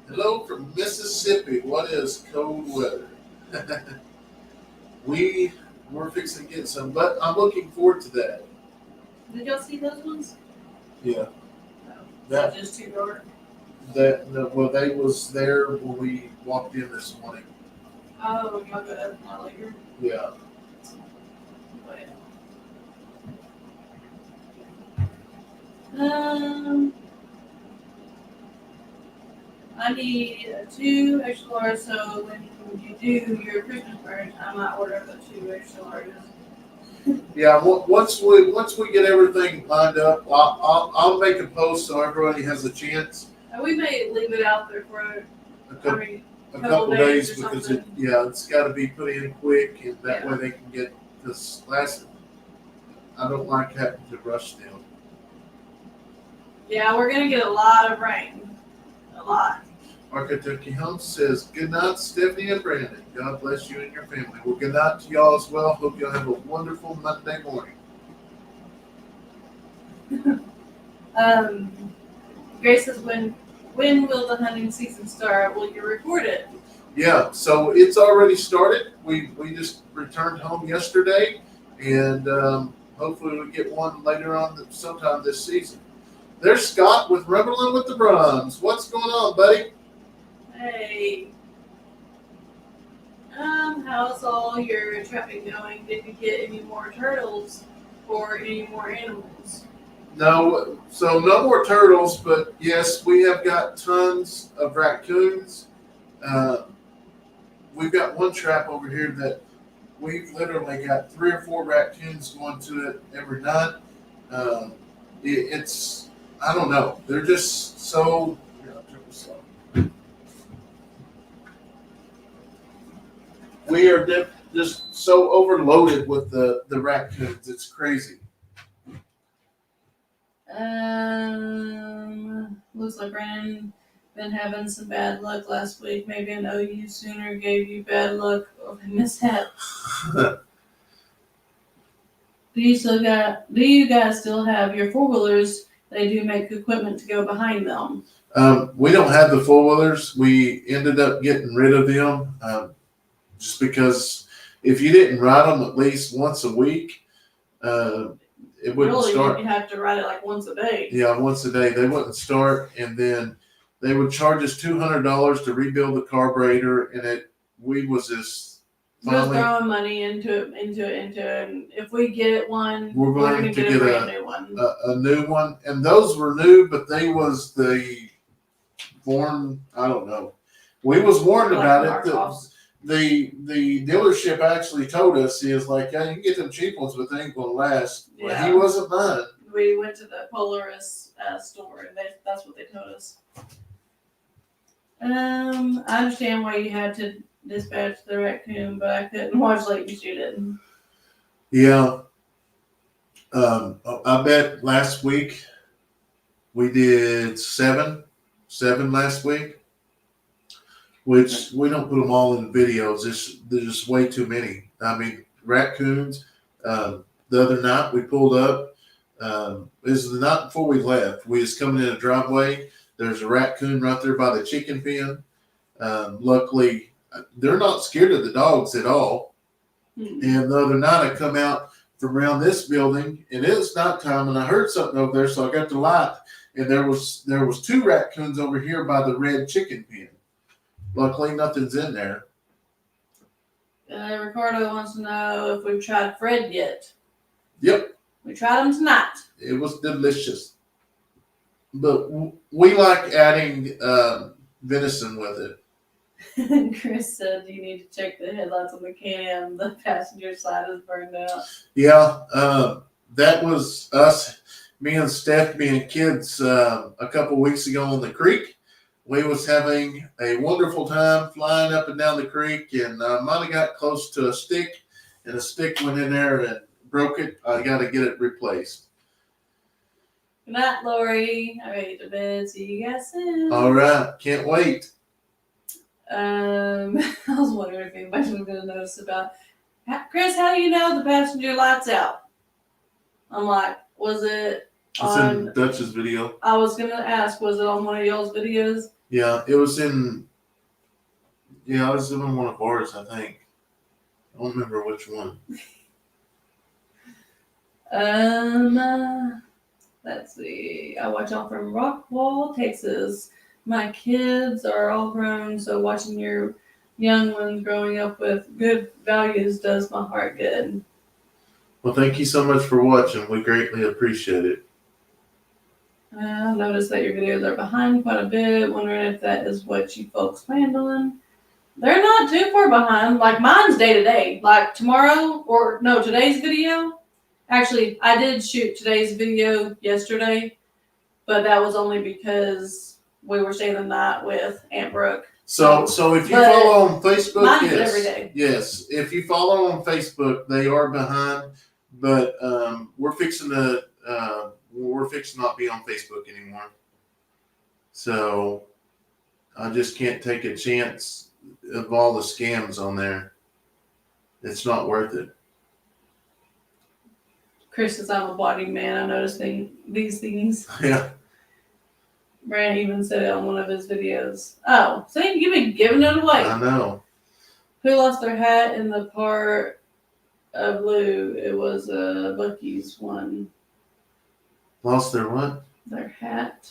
Hello from Mississippi. What is cold weather? We're fixing to get some, but I'm looking forward to that. Did y'all see those ones? Yeah. No. That Just too dark. Well, they was there when we walked in this morning. Oh, y'all got up later. Yeah. I need 2 extra large, so when you do your Christmas brunch, I might order the 2 extra larges. Yeah. Once we get everything lined up, I'll make a post so everybody has a chance. We may leave it out there for A couple days days or because something. it's got to be put in quick, and that Yeah. way they can get this last. I don't like having to rush them. Yeah, we're gonna get a lot of rain. A lot. Architect Helms says, "Good night, Stephanie and Brandon. God bless you and your family." Well, good night to y'all as well. Hope y'all have a wonderful Monday morning. Grace says, when will the hunting season start? Will you record it? Yeah, so it's already started. We just returned home yesterday, and hopefully we get one later on sometime this season. There's Scott with Rumbling with the Brums. What's going on, buddy? Hey. How's all your trapping going? Did you get any more turtles or any more animals? No, so no more turtles, but yes, we have got tons of raccoons. We've got one trap over here that we've literally got 3 or 4 raccoons going to it every night. It's, I don't know, they're just so. We are just so overloaded with the raccoons. It's crazy. Looks like Brandon been having some bad luck last week. Maybe an OU Sooner gave you bad luck or mishap. Do you guys still have your 4-wheelers? They do make equipment to go behind them. We don't have the 4-wheelers. We ended up getting rid of them just because if you didn't ride them at least once a week, it wouldn't start. You have to ride it like once a day. Yeah, once a day. They wouldn't start, and then they would charge us $200 to rebuild the carburetor, and we was just finally throwing money into it, and if we get one, we're going to get a brand new one. A new one, and those were new, but they was the born. I don't know. We was warned about it. The dealership actually told us, he was like, yeah, you can get them cheap ones, but they ain't gonna last. Yeah. Well, he wasn't lying. We went to the Polaris store, and that's what they told us. I understand why you had to dispatch the raccoon, but I couldn't watch Leighton shoot it. Yeah. I bet last week we did seven last week. Which we don't put them all in videos. There's just way too many. I mean, raccoons. The other night we pulled up. It was the night before we left. We was coming in a driveway. There's a raccoon right there by the chicken pen. Luckily, they're not scared of the dogs at all. Mm-hmm. And the other night I come out from around this building, and it was nighttime, and I heard something over there, so I got the light, and there was 2 raccoons over here by the red chicken pen. Luckily, nothing's in there. Ricardo wants to know if we've tried Fred yet. Yep. We tried them tonight. It was delicious. But we like adding venison with it. Chris said you need to check the headlights on the Can-Am. The passenger side is burned out. Yeah, that was us, me and Steph being kids a couple weeks ago on the creek. We was having a wonderful time flying up and down the creek, and might have got close to a stick, and a stick went in there and broke it. I got to get it replaced. Good night, Lori. I ready to bed. See you guys soon. All right. Can't wait. I was wondering if anybody was going to notice about, Chris, how do you know the passenger light's out? I'm like, was it It's in Dutch's video. I was going to ask, was it on one of y'all's videos? Yeah, it was in one of ours, I think. I don't remember which one. Let's see. I watch y'all from Rockwall, Texas. My kids are all grown, so watching your young ones growing up with good values does my heart good. Well, thank you so much for watching. We greatly appreciate it. I noticed that your videos are behind quite a bit. Wondering if that is what you folks planned on. They're not too far behind. Like mine's day to day. Like tomorrow, or no, today's video. Actually, I did shoot today's video yesterday, but that was only because we were staying the night with Aunt Brooke. So if you But follow on Facebook, mine's yes, every day. yes. If you follow on Facebook, they are behind, but we're fixing to not be on Facebook anymore. So I just can't take a chance of all the scams on there. It's not worth it. Chris says I'm a blogging man. I noticed these things. Yeah. Brand even said it on one of his videos. Oh, see, you've been giving it away. I know. Who lost their hat in the part of blue? It was Bucky's one. Lost their what? Their hat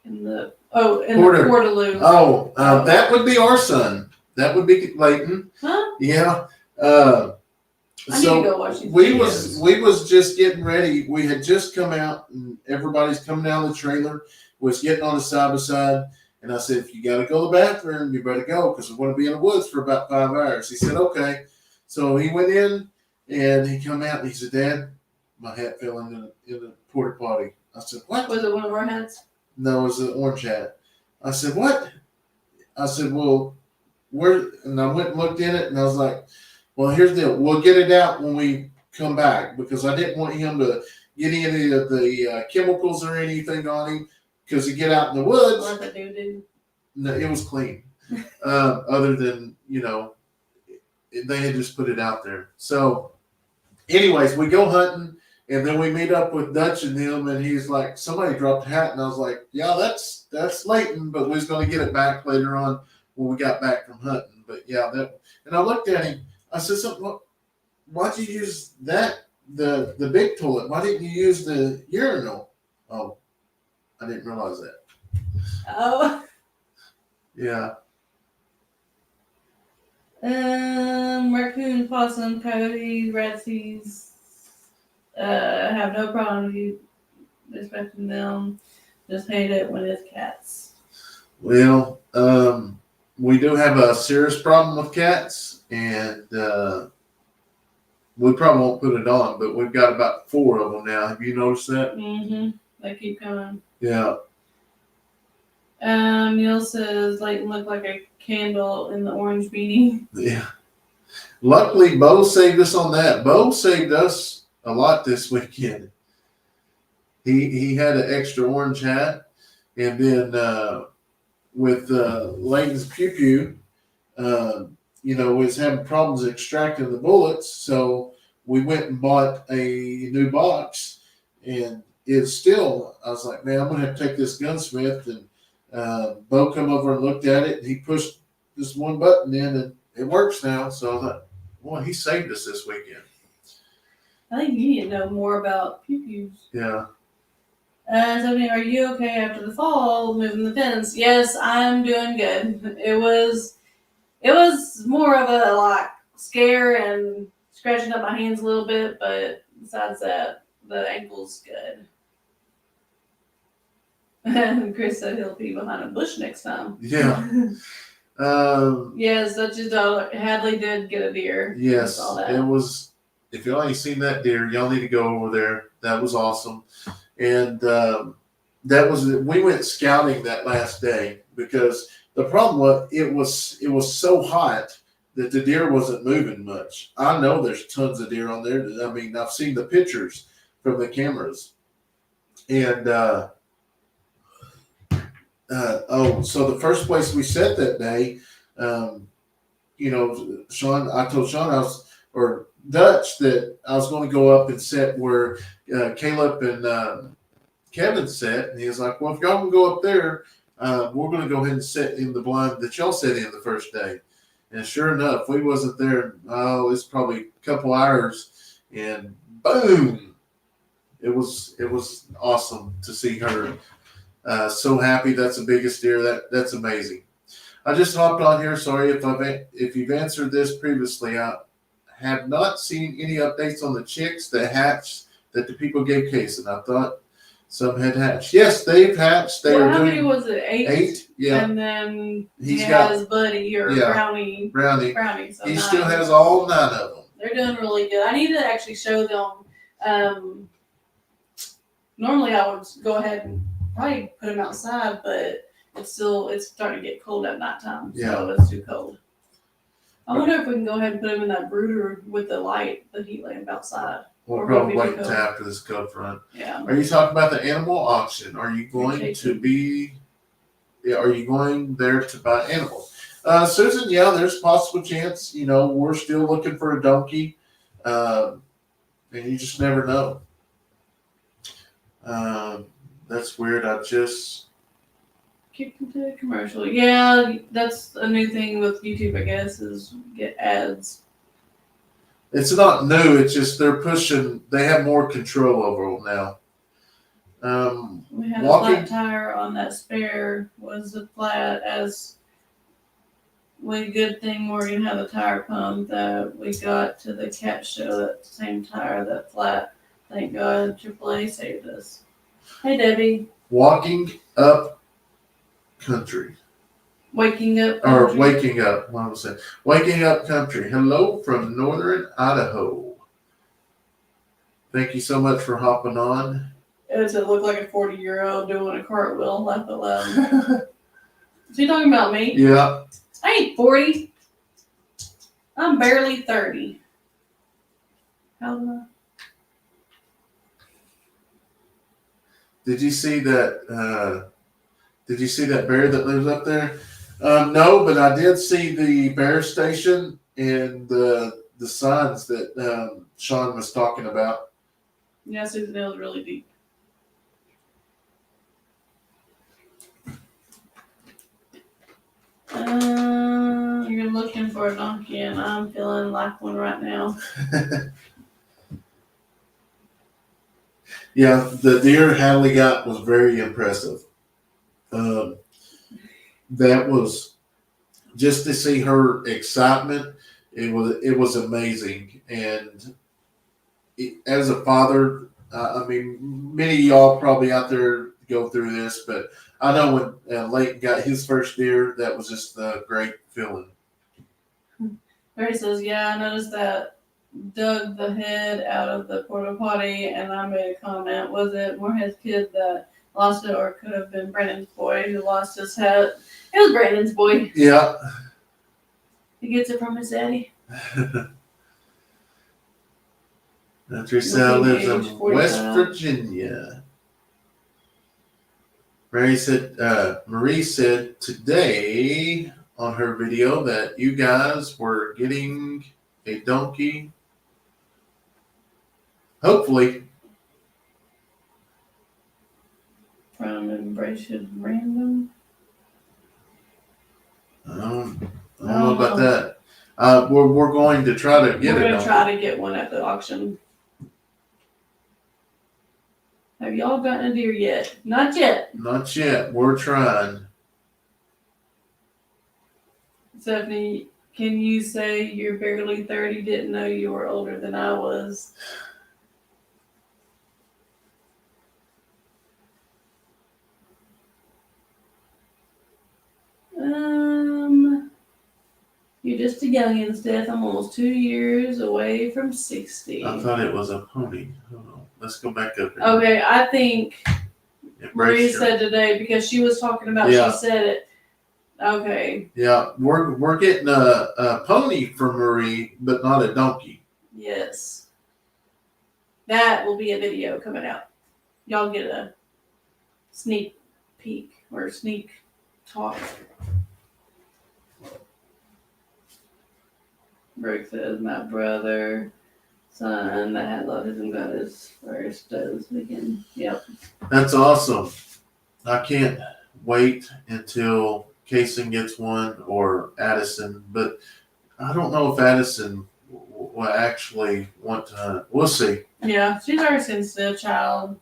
in the the Portaloo. Oh, that would be our son. That would be Leighton. Huh? Yeah. I need to go watch these we videos. was just getting ready. We had just come out, and everybody's coming down the trailer. Was getting on the side by side, and I said, "If you got to go to the bathroom, you better go because we're going to be in the woods for about 5 hours." He said, "Okay." So he went in, and he come out, and he said, "Dad, my hat fell in the porta potty." I said, "What?" Was it one of our hats? No, it was an orange hat. I said, "What?" I said, "Well, where?" And I went and looked in it, and I was like, "Well, here's the deal. We'll get it out when we come back because I didn't want him to get any of the chemicals or anything on him because he get out in the woods." What the dude? No, it was clean. Other than, they had just put it out there. So, anyways, we go hunting. And then we meet up with Dutch and him, and he's like, "Somebody dropped a hat," and I was like, "Yeah, that's Leighton, but we was going to get it back later on when we got back from hunting." But yeah, and I looked at him. I said, "Why'd you use that the big toilet? Why didn't you use the urinal?" Oh, I didn't realize that. Oh. Yeah. Raccoon, possum, coyotes, ratsies. Have no problem with you respecting them. Just hate it when it's cats. Well, we do have a serious problem with cats, and we probably won't put it on, but we've got about 4 of them now. Have you noticed that? Mm-hmm. They keep coming. Yeah. Neil says Leighton looked like a candle in the orange beanie. Yeah. Luckily, Bo saved us on that. Bo saved us a lot this weekend. He had an extra orange hat, and then with Leighton's pew was having problems extracting the bullets, so we went and bought a new box, and it's still. I was like, "Man, I'm gonna have to take this gunsmith." And Bo come over and looked at it, and he pushed this one button in, and it works now. So I thought, "Boy, he saved us this weekend." I think you need to know more about pew-pews. Yeah. Stephanie, are you okay after the fall moving the fence? Yes, I'm doing good. It was more of a scare and scratching up my hands a little bit, but besides that, the ankle's good. And Chris said he'll be behind a bush next time. Yeah. Yes, that's his daughter. Hadley did get a deer. Yes, I saw that. it was. If y'all ain't seen that deer, y'all need to go over there. That was awesome. And we went scouting that last day because the problem was it was so hot that the deer wasn't moving much. I know there's tons of deer on there. I mean, I've seen the pictures from the cameras. And so the first place we set that day, Sean, I told Sean Dutch that I was going to go up and set where Caleb and Kevin set, and he was like, "Well, if y'all can go up there, we're going to go ahead and set in the blind that y'all set in the first day." And sure enough, we wasn't there. Oh, it's probably a couple hours, and boom! It was awesome to see her So happy that's the biggest deer. That's amazing. I just hopped on here. Sorry if you've answered this previously. I have not seen any updates on the chicks that hatched that the people gave Kayson. I thought some had hatched. Yes, they've hatched. They are how doing many was it? 8? 8. Yeah, And then He's he got- has Buddy or yeah. Brownie. Brownie. So He 9. still has all 9 of them. They're doing really good. I need to actually show them. Normally I would go ahead and probably put them outside, but it's starting to get cold at nighttime, so it's too cold. I wonder if we can go ahead and put them in that brooder with the heat lamp outside. We'll Or probably would it be wait too until cold? after this cold front. Yeah. Are you talking about the animal auction? Are you going to be? Yeah, are you going there to buy animals? Susan, yeah, there's a possible chance. We're still looking for a donkey, and you just never know. That's weird. I just Kicked into a commercial. Yeah, that's a new thing with YouTube, I guess, is get ads. It's not new. It's just they're pushing. They have more control over them now. We had Walking- a flat tire on that spare. Was a flat as good thing Morgan had the tire pump that we got to the cat show. That same tire, that flat. Thank God, AAA saved us. Hey, Debbie. Walking up country. Waking up. Or country. waking up. What was it? Waking up country. Hello from northern Idaho. Thank you so much for hopping on. Does it look like a 40-year-old doing a cartwheel? Laugh out loud. Is he talking about me? Yeah. I ain't 40. I'm barely 30. How old am I? Did you see that? Did you see that bear that lives up there? No, but I did see the bear station and the signs that Sean was talking about. Yeah, Susan Hill's really deep. You're looking for a donkey, and I'm feeling like one right now. Yeah, the deer Hadley got was very impressive. That was just to see her excitement. It was amazing, and as a father, I mean, many of y'all probably out there go through this, but I know when Leighton got his first deer, that was just a great feeling. Barry says, "Yeah, I noticed that dug the head out of the porta potty, and I made a comment. Was it Moorhead's kid that lost it, or could have been Brandon's boy who lost his head? It was Brandon's boy. Yeah. He gets it from his daddy." Teresa lives Age in 45. West Virginia. Marie said today on her video that you guys were getting a donkey. Hopefully. From Embracious Random. I don't know about that. We're going to try to get We're it. going to try to get one at the auction. Have y'all gotten a deer yet? Not yet. Not yet. We're trying. Stephanie, can you say you're barely 30? Didn't know you were older than I was. You're just a youngin', Steph. I'm almost 2 years away from 60. I thought it was a pony. Hold on. Let's go back up here. Okay, I think Embrace Marie your- said today because she was talking about. Yeah. She said it. Okay. Yeah, we're getting a pony for Marie, but not a donkey. Yes. That will be a video coming out. Y'all get a sneak peek or sneak talk. Brooke says, my brother, son that had autism got his first dose again. Yep. That's awesome. I can't wait until Kayson gets one or Addison, but I don't know if Addison will actually want to hunt. We'll see. Yeah, she's our sensitive child.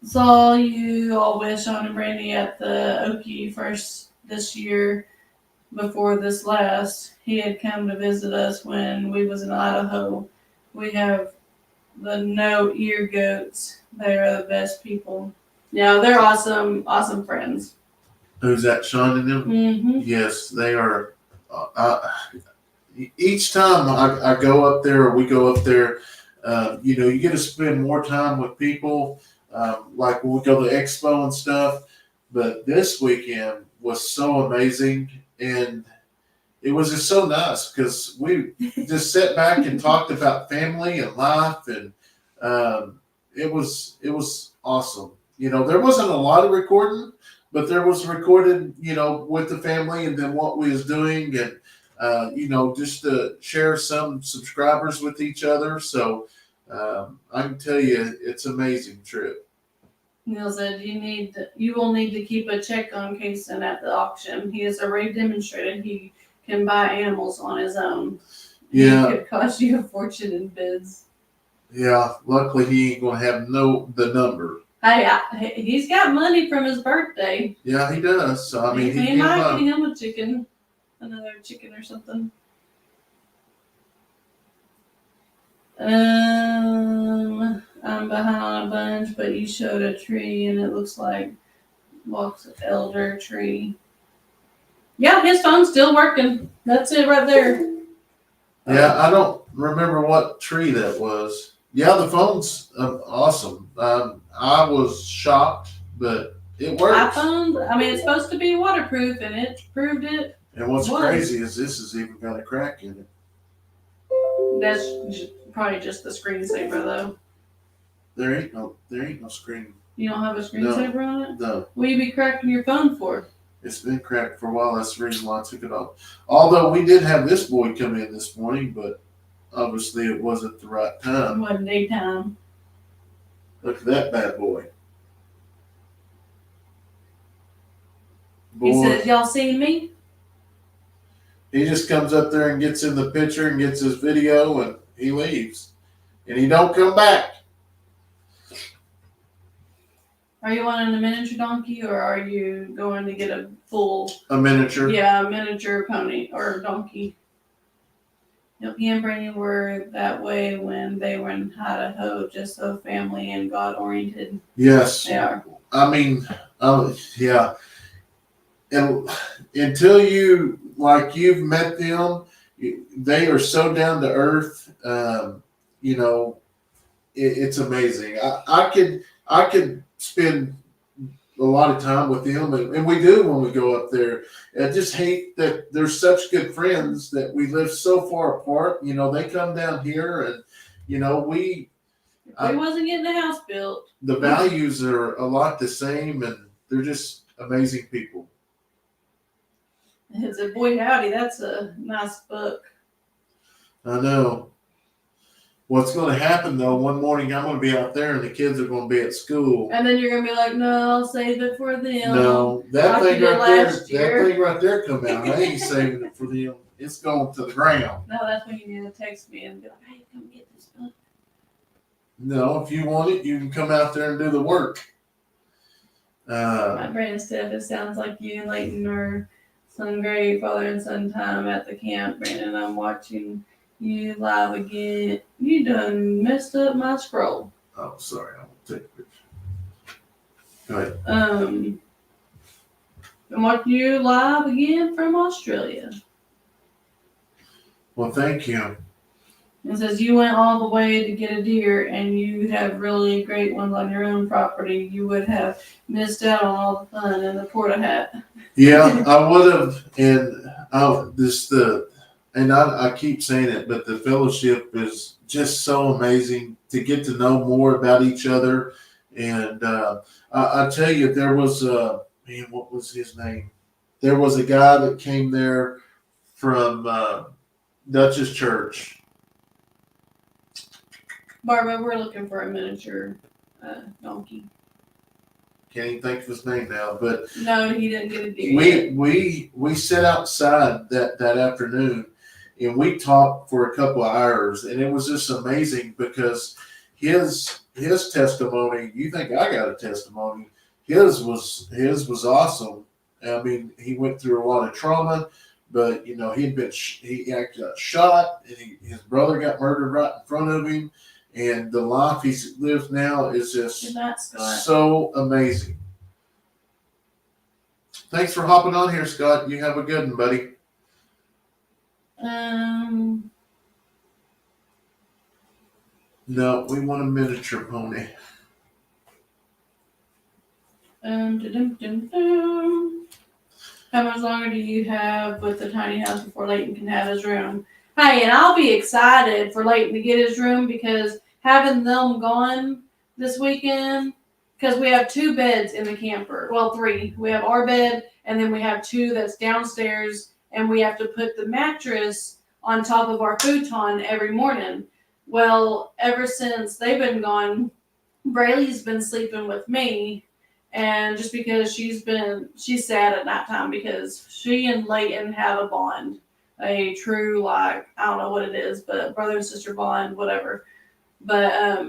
saw you all with Sean and Brandy at the Oki first this year before this last. He had come to visit us when we was in Idaho. We have the no ear goats. They are the best people. Yeah, they're awesome friends. Who's that, Sean and them? Mm-hmm. Yes, they are. Each time I go up there, or we go up there, you get to spend more time with people, like when we go to the expo and stuff. But this weekend was so amazing, and it was just so nice because we just sat back and talked about family and life, and it was awesome. There wasn't a lot of recording, but there was recorded, with the family and then what we was doing, and just to share some subscribers with each other. So I can tell you, it's an amazing trip. Neil said you will need to keep a check on Kayson at the auction. He has already demonstrated he can buy animals on his own. Yeah. It could cost you a fortune in bids. Yeah, luckily he ain't gonna have the number. Hey, he's got money from his birthday. Yeah, he does. So I mean, he might get him a chicken, another chicken or something. I'm behind on a bunch, but you showed a tree and it looks like Walk's elder tree. Yeah, his phone's still working. That's it right there. Yeah, I don't remember what tree that was. Yeah, the phone's awesome. I was shocked, but it works. iPhone, it's supposed to be waterproof, and it proved it. And what's crazy is this has even got a crack in it. That's probably just the screensaver, though. There ain't no screen. You don't have a screensaver on it? No. What you be cracking your phone for? It's been cracked for a while. That's the reason why I took it off. Although we did have this boy come in this morning, but obviously it wasn't the right time. It wasn't daytime. Look at that bad boy. He says, "Y'all seen me?" He just comes up there and gets in the picture and gets his video, and he leaves. And he don't come back. Are you wanting a miniature donkey, or are you going to get a miniature? Yeah, a miniature pony or donkey. He and Braylee were that way when they were in Idaho, just so family and God oriented. Yes. They are. Yeah. And until you've met them, they are so down to earth. It's amazing. I could spend a lot of time with them, and we do when we go up there. I just hate that they're such good friends that we live so far apart. They come down here, and if we wasn't getting a house built, the values are a lot the same, and they're just amazing people. It's a boy howdy. That's a nice book. I know. What's going to happen, though, one morning I'm going to be out there and the kids are going to be at school. And then you're going to be like, no, I'll save it for them. No, that thing right there come out. I ain't saving it for them. It's going to the ground. No, that's when you need to text me and be like, hey, come get this book. No, if you want it, you can come out there and do the work. My brain stuff, it sounds like you and Leighton are some great father and son time at the camp, Brandon. I'm watching you live again. You done messed up my scroll. Oh, sorry. I won't take a picture. Go ahead. I'm watching you live again from Australia. Well, thank you. It says you went all the way to get a deer, and you have really great ones on your own property. You would have missed out on all the fun in the porta hat. Yeah, I would have, and I keep saying it, but the fellowship is just so amazing to get to know more about each other. And I tell you, there was what was his name? There was a guy that came there from Dutch's church. Barbara, we're looking for a miniature donkey. Can't even think of his name now, but no, he didn't get a deer. We sat outside that afternoon, and we talked for a couple of hours, and it was just amazing because his his testimony. You think I got a testimony? His was awesome. I mean, he went through a lot of trauma, but he actually got shot, and his brother got murdered right in front of him, and the life he lives now is Good just night, Scott. so amazing. Thanks for hopping on here, Scott. You have a good one, buddy. No, we want a miniature pony. How much longer do you have with the tiny house before Leighton can have his room? Hey, and I'll be excited for Leighton to get his room, because having them gone this weekend, because we have 2 beds in the camper. Well, 3. We have our bed, and then we have 2 that's downstairs, and we have to put the mattress on top of our futon every morning. Well, ever since they've been gone, Braylee's been sleeping with me, and just because she's sad at nighttime, because she and Leighton have a bond, a true, like, I don't know what it is, but brother and sister bond, whatever. But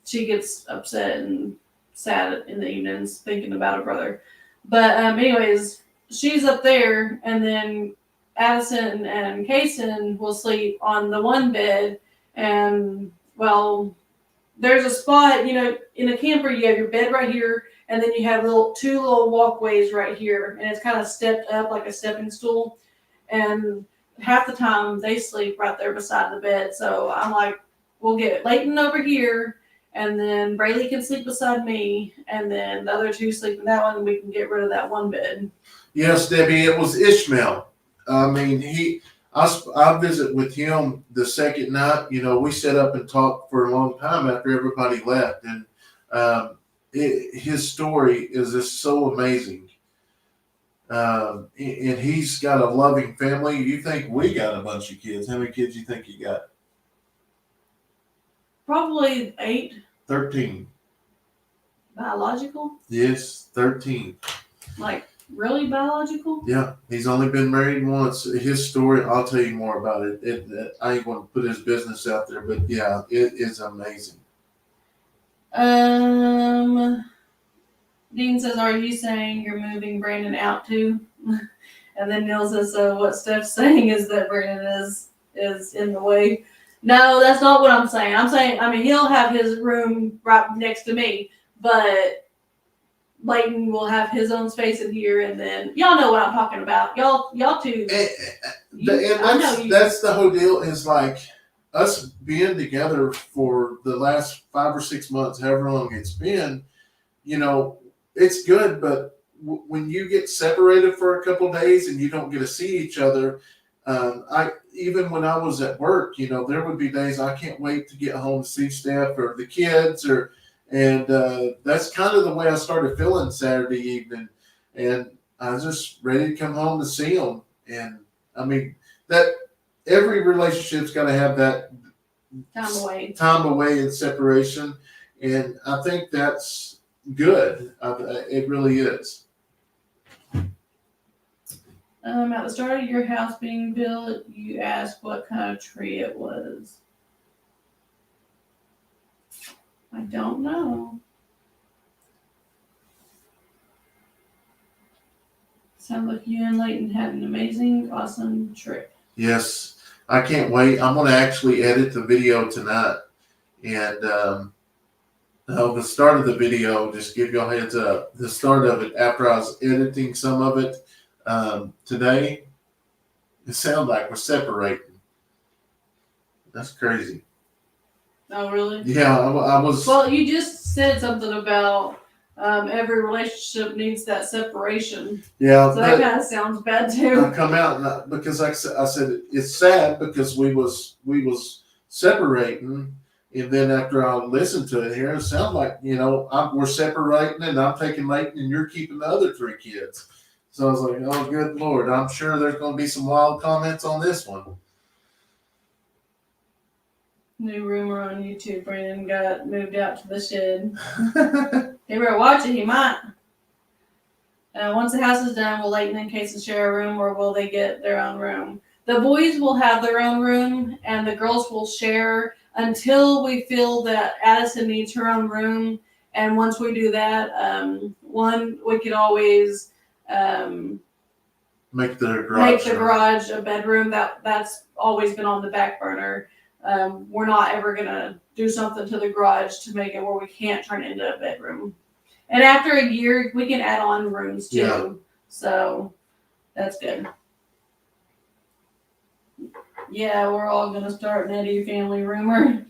she gets upset and sad in the evenings thinking about her brother. But anyways, she's up there, and then Addison and Kayson will sleep on the one bed, and well, there's a spot, in a camper, you have your bed right here, and then you have 2 little walkways right here, and it's kind of stepped up like a stepping stool. And half the time they sleep right there beside the bed. So I'm like, we'll get Leighton over here, and then Braylee can sleep beside me, and then the other 2 sleep in that one, and we can get rid of that one bed. Yes, Debbie, it was Ishmael. I mean, I visit with him the second night. We sat up and talked for a long time after everybody left, and his story is just so amazing. And he's got a loving family. You think we got a bunch of kids? How many kids do you think you got? Probably 8. 13. Biological? Yes, 13. Like, really biological? Yeah, he's only been married once. His story, I'll tell you more about it. I ain't going to put his business out there, but yeah, it is amazing. Dean says, "Are you saying you're moving Brandon out too?" And then Neil says, "So what Steph's saying is that Brandon is in the way." No, that's not what I'm saying. I'm saying, he'll have his room right next to me, but Leighton will have his own space in here, and then y'all know what I'm talking about. Y'all too. That's the whole deal. Is like us being together for the last 5 or 6 months, however long it's been. It's good, but when you get separated for a couple of days and you don't get to see each other, even when I was at work, there would be days I can't wait to get home to see Steph or the kids, and that's kind of the way I started feeling Saturday evening, and I was just ready to come home to see them. And that every relationship's got to have that time away and separation, and I think that's good. It really is. At the start of your house being built, you asked what kind of tree it was. I don't know. Sounds like you and Leighton had an amazing, awesome trip. Yes, I can't wait. I'm going to actually edit the video tonight, and the start of the video, just give you a heads up. The start of it, after I was editing some of it today, it sounded like we're separating. That's crazy. Oh, really? Yeah, I was. Well, you just said something about every relationship needs that separation. Yeah. So that kind of sounds bad too. I come out because I said it's sad because we was separating. And then after I listened to it here, it sounded like, we're separating and I'm taking Leighton and you're keeping the other 3 kids. So I was like, oh, good Lord. I'm sure there's going to be some wild comments on this one. New rumor on YouTube, Brandon got moved out to the shed. He better watch it, he might. Once the house is done, will Leighton and Kayson share a room, or will they get their own room? the boys will have their own room and the girls will share until we feel that Addison needs her own room. And once we do that, we could always Make the garage a bedroom. That's always been on the back burner. We're not ever gonna do something to the garage to make it where we can't turn it into a bedroom. And after a year, we can add on rooms too. Yeah. So that's good. Yeah, we're all gonna start an Eddy family rumor.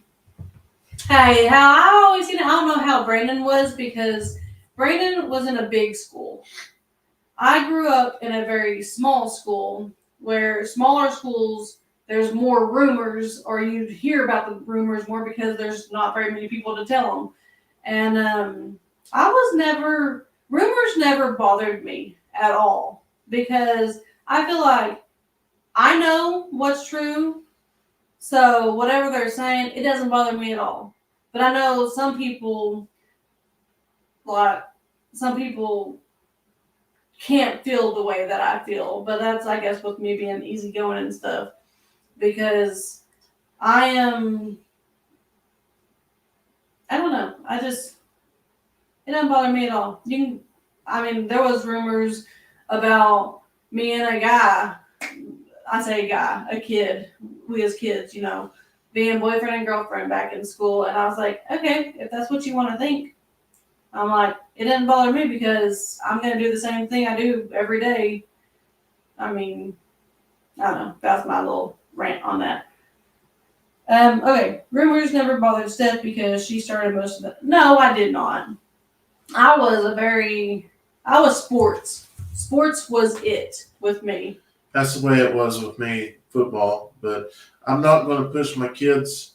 Hey, how I always I don't know how Brandon was, because Brandon was in a big school. I grew up in a very small school, where smaller schools, there's more rumors, or you hear about the rumors more because there's not very many people to tell them. And rumors never bothered me at all, because I feel like I know what's true. So whatever they're saying, it doesn't bother me at all. But I know some people can't feel the way that I feel. But that's, I guess, with me being easygoing and stuff. Because I don't know. It doesn't bother me at all. There was rumors about me and a guy. I say guy, a kid. We as kids, being boyfriend and girlfriend back in school. And I was like, okay, if that's what you want to think. I'm like, it doesn't bother me because I'm going to do the same thing I do every day. I don't know. That's my little rant on that. Okay, rumors never bothered Steph because she started most of it. No, I did not. I was sports. Sports was it with me. That's the way it was with me, football. But I'm not going to push my kids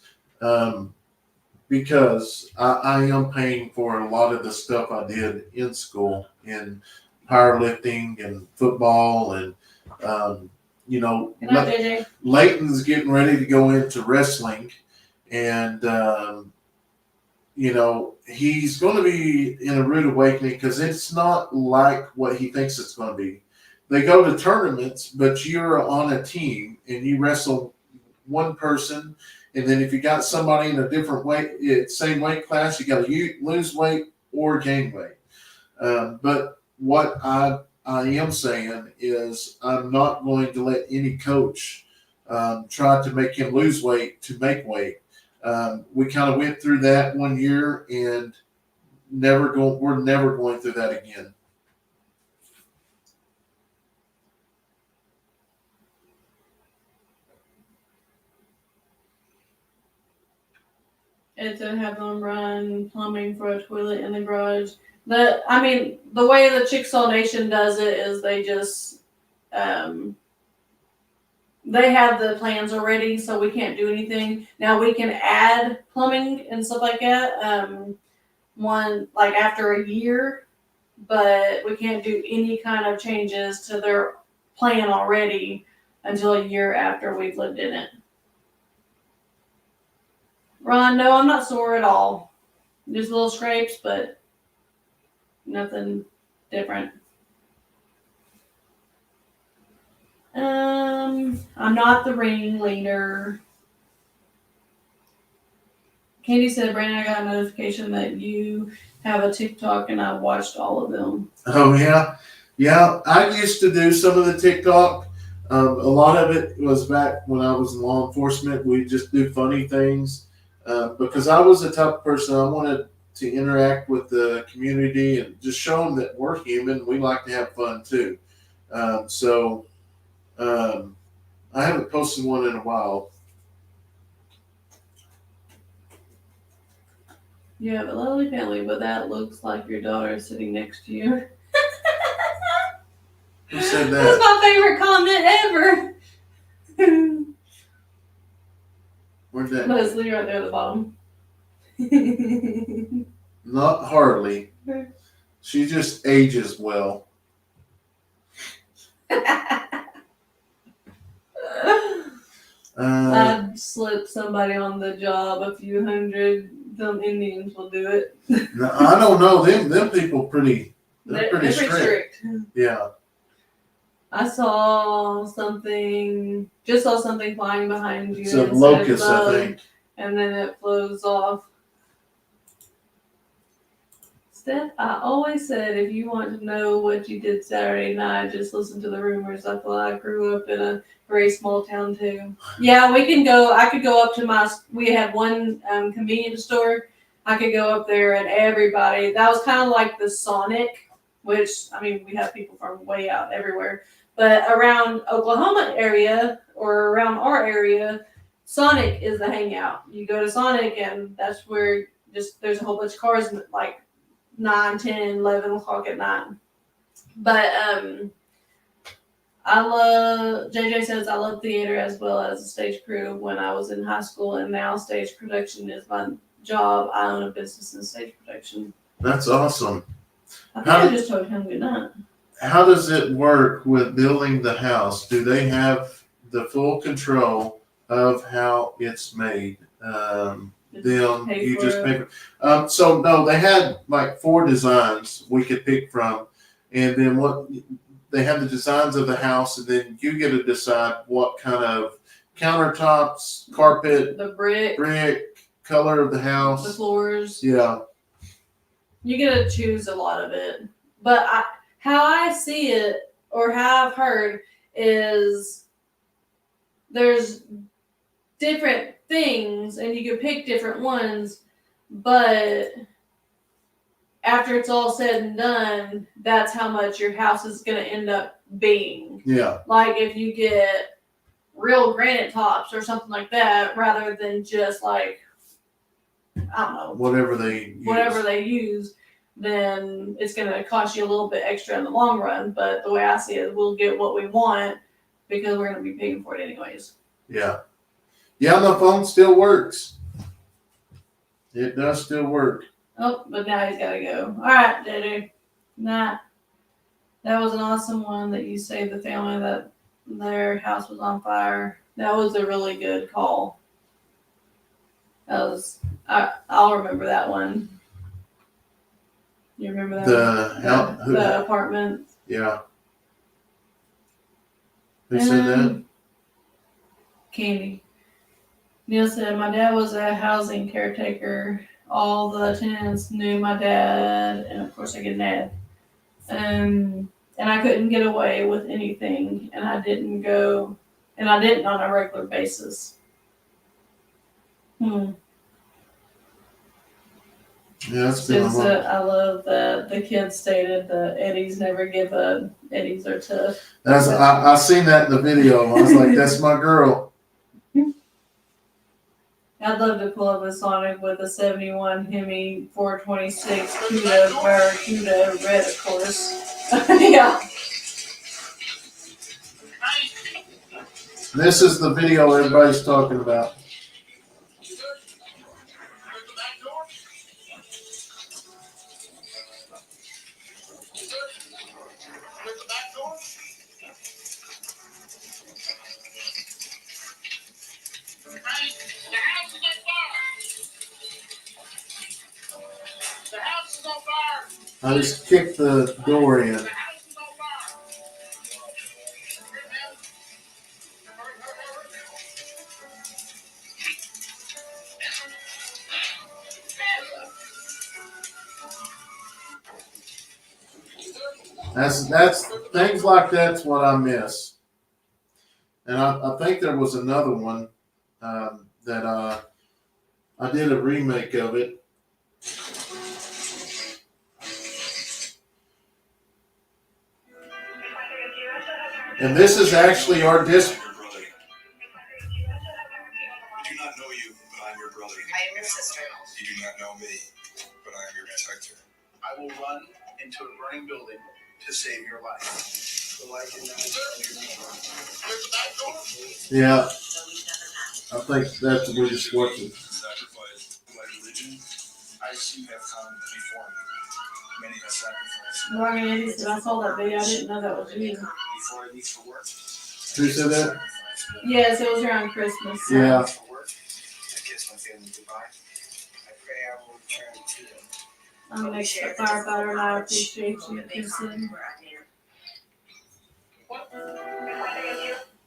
because I am paying for a lot of the stuff I did in school, in powerlifting and football, and Leighton's getting ready to go into wrestling, and he's going to be in a rude awakening because it's not like what he thinks it's going to be. They go to tournaments, but you're on a team and you wrestle one person, and then if you got somebody in a different weight, same weight class, you got to lose weight or gain weight. But what I am saying is I'm not going to let any coach try to make him lose weight to make weight. We kind of went through that one year, and we're never going through that again. And to have them run plumbing for a toilet in the garage. The way the Chickasaw Nation does it is they just they have the plans already, so we can't do anything. Now we can add plumbing and stuff like that. After a year, but we can't do any kind of changes to their plan already until a year after we've lived in it. Ron, no, I'm not sore at all. Just little scrapes, but nothing different. I'm not the ringleader. Candy said, Brandon, I got a notification that you have a TikTok, and I watched all of them. Oh, yeah. Yeah, I used to do some of the TikTok. A lot of it was back when I was in law enforcement. We just do funny things. Because I was the type of person, I wanted to interact with the community and just show them that we're human. We like to have fun too. I haven't posted one in a while. You have a lovely family, but that looks like your daughter is sitting next to you. Who said that? That's my favorite comment ever. Where's that? Leslie right there at the bottom. Not hardly. She just ages well. I'd slip somebody on the job a few hundred. Them Indians will do it. No, I don't know them people. They're pretty strict. Yeah. I saw something, just saw something flying behind you. It's a and it said locust, I bug, think. And then it flows off. Steph, I always said if you want to know what you did Saturday night, just listen to the rumors. I feel like I grew up in a very small town too. Yeah, we can go. I could go up to we had one convenience store. I could go up there and everybody, that was kind of like the Sonic, which, I mean, we have people from way out everywhere. But around Oklahoma area or around our area, Sonic is the hangout. You go to Sonic and that's where just there's a whole bunch of cars like 9, 10, 11 o'clock at night. But I love, JJ says I love theater as well as the stage crew when I was in high school, and now stage production is my job. I own a business in stage production. That's awesome. I think I just told him good night. How does it work with building the house? Do they have the full control of how it's made? Then you just pay for. So no, they had like 4 designs we could pick from, and then what they have the designs of the house, and then you get to decide what kind of countertops, carpet, the brick, color of the house, the floors. Yeah, you get to choose a lot of it. But how I see it or how I've heard is there's different things and you can pick different ones, but after it's all said and done, that's how much your house is going to end up being. Yeah. Like if you get real granite tops or something like that, rather than just like, I don't know, whatever they use, then it's going to cost you a little bit extra in the long run. But the way I see it, we'll get what we want because we're going to be paying for it anyways. Yeah. Yeah, the phone still works. It does still work. Oh, but now he's got to go. All right, JJ. Nah. That was an awesome one that you saved the family that their house was on fire. That was a really good call. I'll remember that one. You remember that one? The apartment. Yeah. Who said that? Candy. Neil said, my dad was a housing caretaker. All the tenants knew my dad, and of course I get an ad. And I couldn't get away with anything, and I didn't on a regular basis. Yeah, that's been a lot. I love that the kids stated that Eddies never give up. Eddies are tough. I seen that in the video. I was like, that's my girl. I'd love to pull up a Sonic with a 71 Hemi 426 Cuda Barracuda red, of course. Yeah. This is the video everybody's talking about. I just kicked the door in. That's things like that's what I miss. And I think there was another one that I did a remake of it. And this is actually our disc. I do not know you, but I'm your brother. I am your sister. You do not know me, but I am your protector. I will run into a burning building to save your life. The light did not turn your Yeah. I think that's what we're just watching. Sacrifice my religion. I see you have come before me. Many have sacrificed. Morgan Andy said, I saw that video. I didn't know that was you. Before I leave for work. Who said that? Yes, it was around Christmas. Yeah. For work. I kiss my family goodbye. I pray I will return to them. I'm an extra firefighter and I appreciate you, Kayson.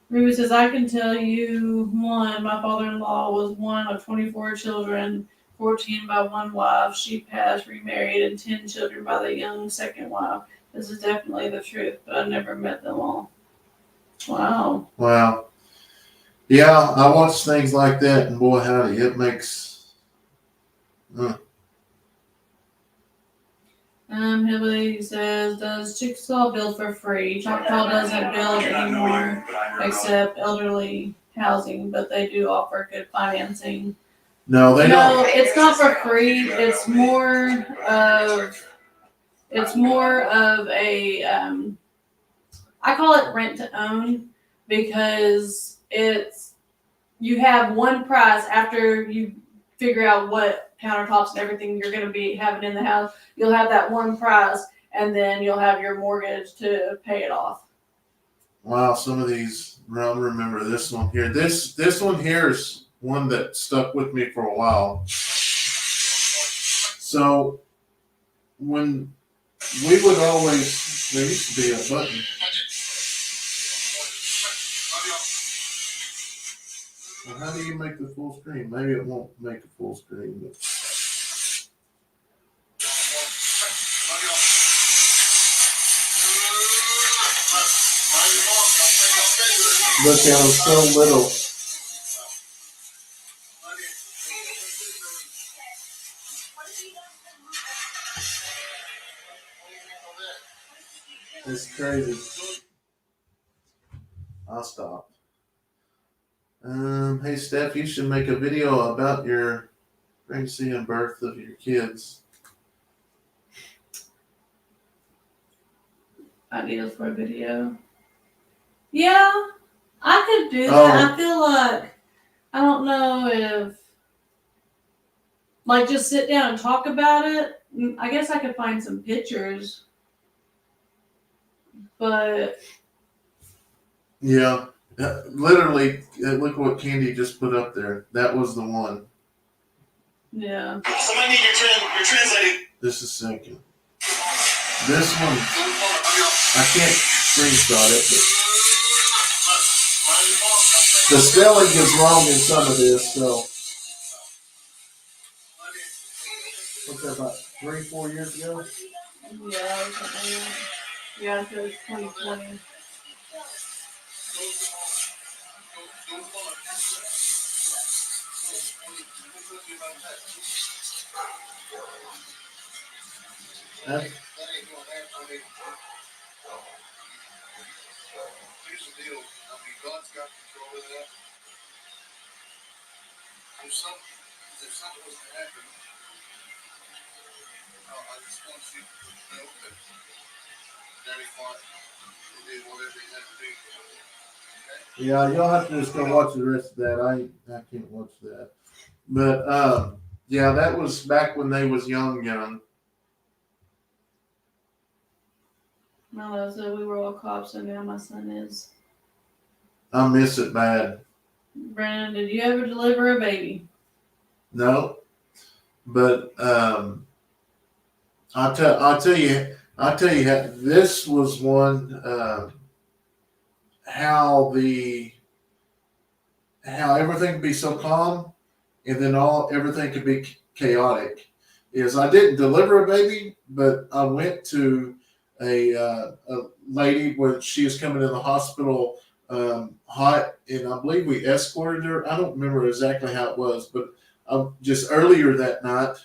Ruby says, I can tell you one, my father-in-law was one of 24 children, 14 by one wife. She passed, remarried, and 10 children by the young second wife. This is definitely the truth, but I never met them all. Wow. Wow. Yeah, I watch things like that, and boy, howdy, it makes. Hillary says, does Chickasaw build for free? Choctaw doesn't build anymore, except elderly housing, but they do offer good financing. No, they No, don't. it's not for free. It's more of a I call it rent to own because you have one price after you figure out what countertops and everything you're going to be having in the house. You'll have that one price, and then you'll have your mortgage to pay it off. Wow, some of these. I remember this one here. This one here is one that stuck with me for a while. So when we would always, there used to be a button. Well, how do you make the full screen? Maybe it won't make a full screen. But... Look at them so little. It's crazy. I'll stop. Hey Steph, you should make a video about your pregnancy and birth of your kids. Ideas for a video. Yeah, I could do that. Oh. I feel like I don't know if like just sit down and talk about it. I guess I could find some pictures, but Yeah, literally, look what Candy just put up there. That was the one. yeah. Somebody need your translating. This is second. This one, I can't screenshot it, but the spelling is wrong in some of this, so. What's that, about 3-4 years ago? Yeah, yeah, so it's 2020. That's, Here's the deal. I mean, God's got control of that. If something was to happen, I just want you to know that Daddy fought and did whatever he had to do. Okay? yeah, you'll have to just go watch the rest of that. I can't watch that. But yeah, that was back when they was young. No, so we were all cops, and now my son is. I miss it bad. Brandon, did you ever deliver a baby? No, but I'll tell you this was one how everything could be so calm, and then everything could be chaotic. Is I didn't deliver a baby, but I went to a lady when she was coming to the hospital hot, and I believe we escorted her. I don't remember exactly how it was, but just earlier that night,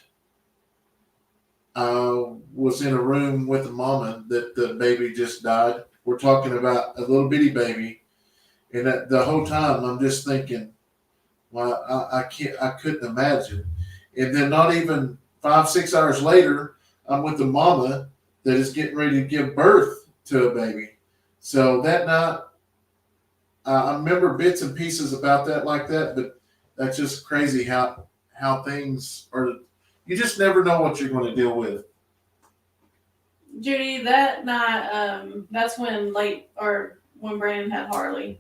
I was in a room with the mama that the baby just died. We're talking about a little bitty baby, and the whole time I'm just thinking, well, I couldn't imagine. And then not even 5-6 hours later, I'm with the mama that is getting ready to give birth to a baby. So that night, I remember bits and pieces about that like that, but that's just crazy how things are. You just never know what you're going to deal with. Judy, that night, that's when when Brandon had Harley,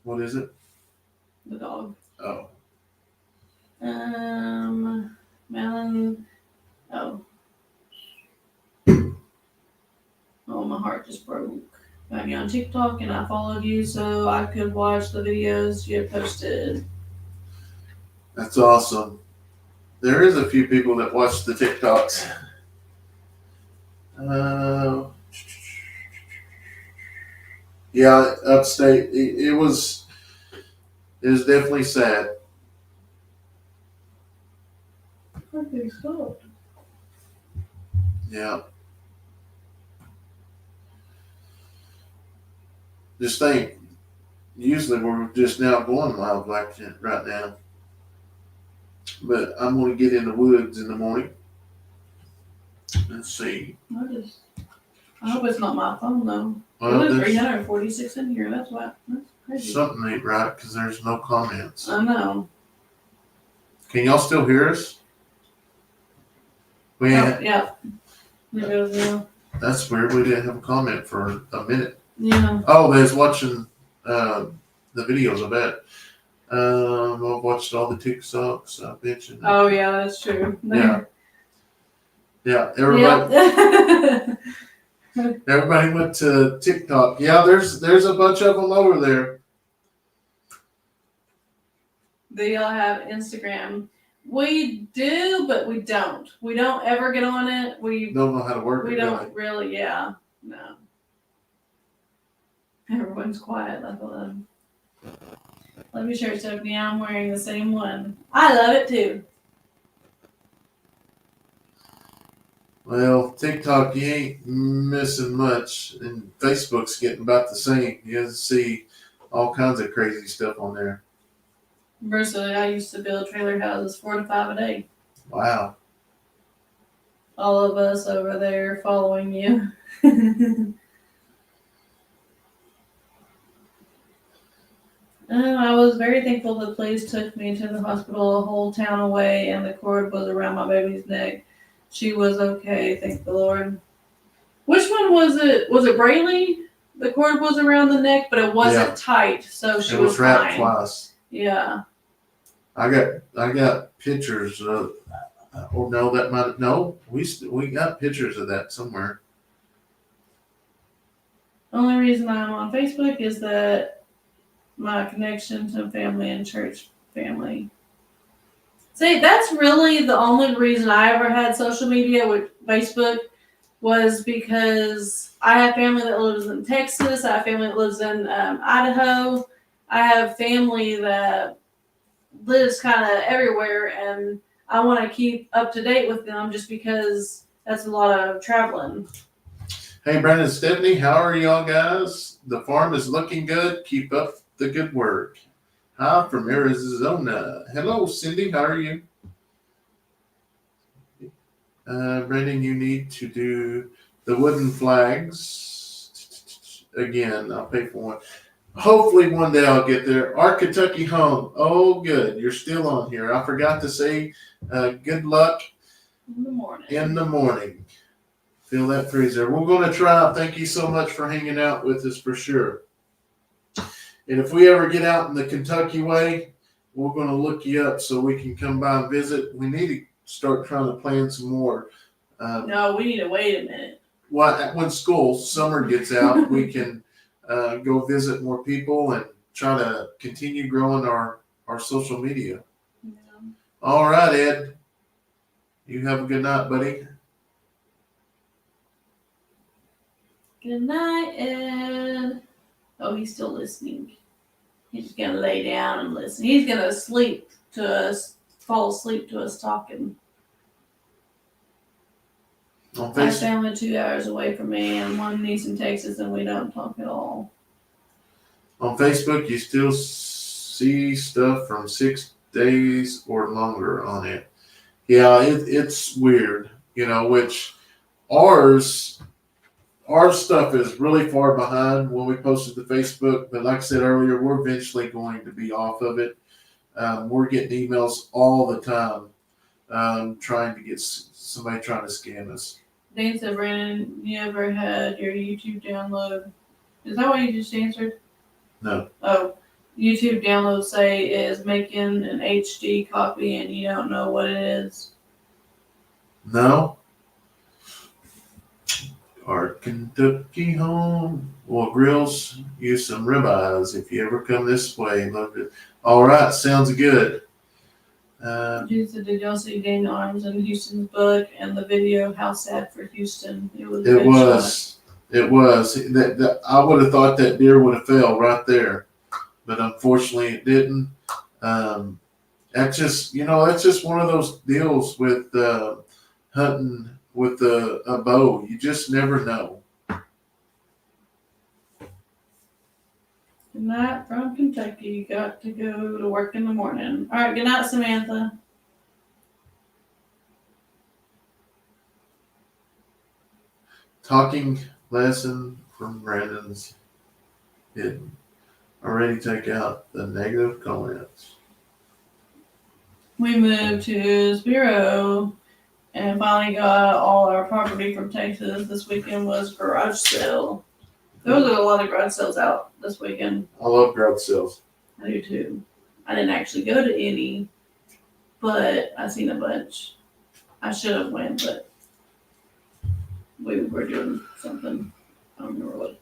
What is it? the dog. Oh. Melon. Oh, my heart just broke. found you on TikTok and I followed you so I could watch the videos you had posted. That's awesome. There is a few people that watch the TikToks. Yeah, upstate. It was definitely sad. Okay, so. Yeah. Just think, usually we're just now going live like that right now. But I'm going to get in the woods in the morning. Let's see. I hope it's not my phone though. Well, There's there's 346 in here. That's crazy. something ain't right because there's no comments. I know. Can y'all still hear us? Oh, yeah. There goes, yeah. That's weird. We didn't have a comment for a minute. Yeah. Oh, they was watching the videos, I bet. I've watched all the TikToks. I mentioned. Oh, yeah, that's true. Yeah. Yeah. Everybody. Yep. Everybody went to TikTok. Yeah, there's a bunch of them over there. Do y'all have Instagram? We do, but we don't. We don't ever get on it. We Don't know how to work it. don't really, yeah. No. Everyone's quiet. Let me share stuff. Yeah, I'm wearing the same one. I love it too. Well, TikTok, you ain't missing much, and Facebook's getting about the same. You see all kinds of crazy stuff on there. Personally, I used to build trailer houses 4 to 5 a day. Wow. All of us over there following you. I was very thankful the police took me to the hospital a whole town away and the cord was around my baby's neck. She was okay, thank the Lord. Which one was it? Was it Braylee? The cord was around the neck, but it wasn't tight, so she was wrapped fine. twice. Yeah. I got pictures of. Or no, that might no. We got pictures of that somewhere. Only reason I'm on Facebook is that my connection to family and church family. See, that's really the only reason I ever had social media with Facebook was because I have family that lives in Texas. I have family that lives in Idaho. I have family that lives kind of everywhere, and I want to keep up to date with them just because that's a lot of traveling. Hey, Brandon and Stephanie, how are y'all guys? The farm is looking good. Keep up the good work. Hi from Arizona. Hello, Cindy. How are you? Brandon, you need to do the wooden flags. Again, I'll pay for one. Hopefully one day I'll get there. Our Kentucky home. Oh, good. You're still on here. I forgot to say good luck In the morning. in the morning. Feel that freezer. We're going to try. Thank you so much for hanging out with us for sure. And if we ever get out in the Kentucky way, we're going to look you up so we can come by and visit. We need to start trying to plan some more. No, we need to wait a minute. When summer gets out, we can go visit more people and try to continue growing our social media. Yeah. All right, Ed. You have a good night, buddy. Good night, Ed. Oh, he's still listening. He's gonna lay down and listen. He's gonna fall asleep to us talking. On I have Facebook, family 2 hours away from me and one niece in Texas, and we don't talk at all. you still see stuff from 6 days or longer on it. Yeah, it's weird, which our stuff is really far behind when we posted to Facebook. But like I said earlier, we're eventually going to be off of it. We're getting emails all the time trying to get somebody trying to scam us. Dan said, Brandon, you ever had your YouTube download? Is that what you just answered? No. Oh, YouTube download say is making an HD copy and you don't know what it is. No. Our Kentucky home. Well, grills, use some ribeyes if you ever come this way. Love it. All right, sounds good. Did y'all see Daniel Arms in Houston's book and the video? How sad for Houston. It was. It was. It was. I would have thought that deer would have fell right there, but unfortunately it didn't. That's just one of those deals with hunting with a bow. You just never know. Good night from Kentucky. Got to go to work in the morning. All right. Good night, Samantha. Talking lesson from Brandon's hidden. Already take out the negative comments. We moved to his bureau and finally got all our property from Texas. This weekend was garage sale. There was a lot of garage sales out this weekend. I love garage sales. I do too. I didn't actually go to any, but I seen a bunch. I should have went, but we were doing something. I don't remember what.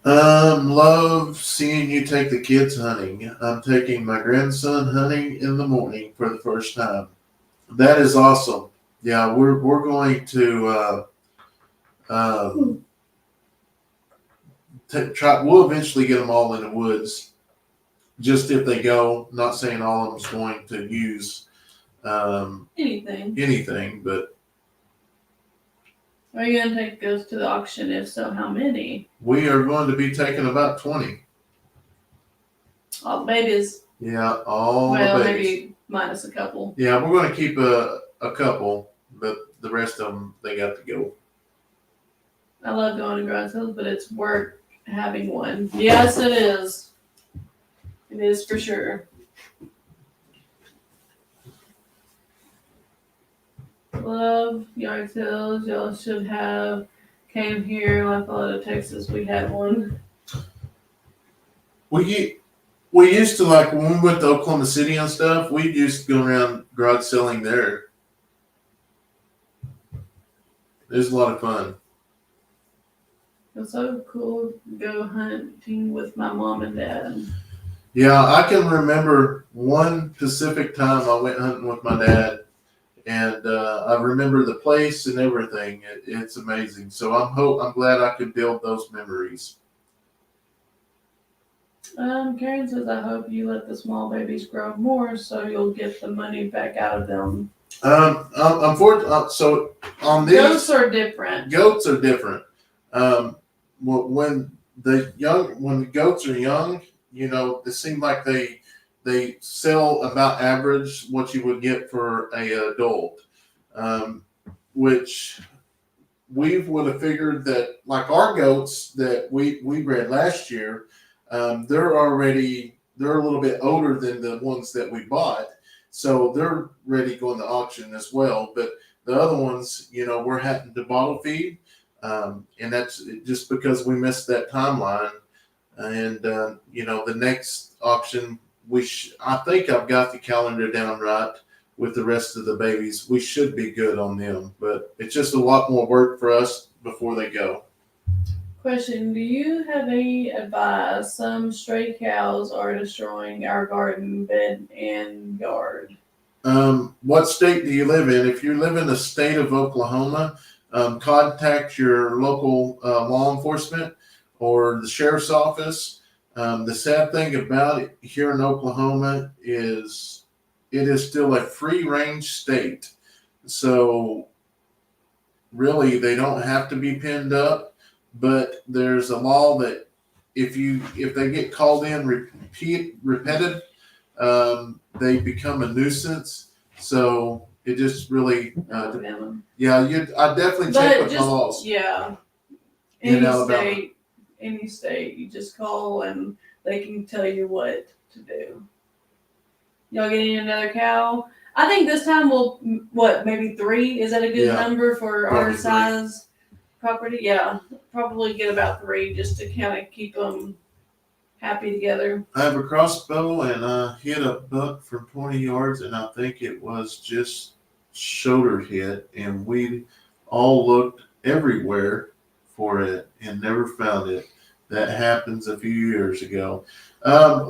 Love seeing you take the kids hunting. I'm taking my grandson hunting in the morning for the first time. That is awesome. Yeah, we're going to try. We'll eventually get them all in the woods. Just if they go, not saying all of them's going to use anything, but Are you gonna take those to the auction? If so, how many? we are going to be taking about 20. All the babies. Yeah, all Well, the babies. maybe minus a couple. Yeah, we're going to keep a couple, but the rest of them, they got to go. I love going to garage sales, but it's work having one. Yes, it is. It is for sure. Love yard sales. Y'all should have came here. When I flew to Texas, we had one. We used to, like, when we went to Oklahoma City and stuff, we used to go around garage selling there. It was a lot of fun. It was so cool to go hunting with my mom and dad. Yeah, I can remember one Pacific time I went hunting with my dad, and I remember the place and everything. It's amazing. So I'm glad I could build those memories. Karen says, I hope you let the small babies grow more so you'll get the money back out of them. Unfortunately, so on these Goats are different. Goats are different. When the goats are young, it seems like they sell about average what you would get for a adult, which we would have figured that, like our goats that we bred last year, they're a little bit older than the ones that we bought, so they're ready to go in the auction as well. But the other ones, we're having to bottle feed, and that's just because we missed that timeline. And the next auction, I think I've got the calendar down right with the rest of the babies. We should be good on them, but it's just a lot more work for us before they go. Question, do you have any advice? Some stray cows are destroying our garden, bed, and yard. What state do you live in? If you live in the state of Oklahoma, contact your local law enforcement or the sheriff's office. The sad thing about it here in Oklahoma is it is still a free range state. So really, they don't have to be pinned up. But there's a law that if they get called in repeated, they become a nuisance. So it just really, I definitely check with the laws. Yeah, any state, you just call and they can tell you what to do. Y'all getting another cow? I think this time maybe 3? Is that a good number for our size? Property, yeah, probably get about 3 just to kind of keep them happy together. I have a crossbow and I hit a buck from 20 yards, and I think it was just shoulder hit, and we all looked everywhere for it and never found it. That happens a few years ago.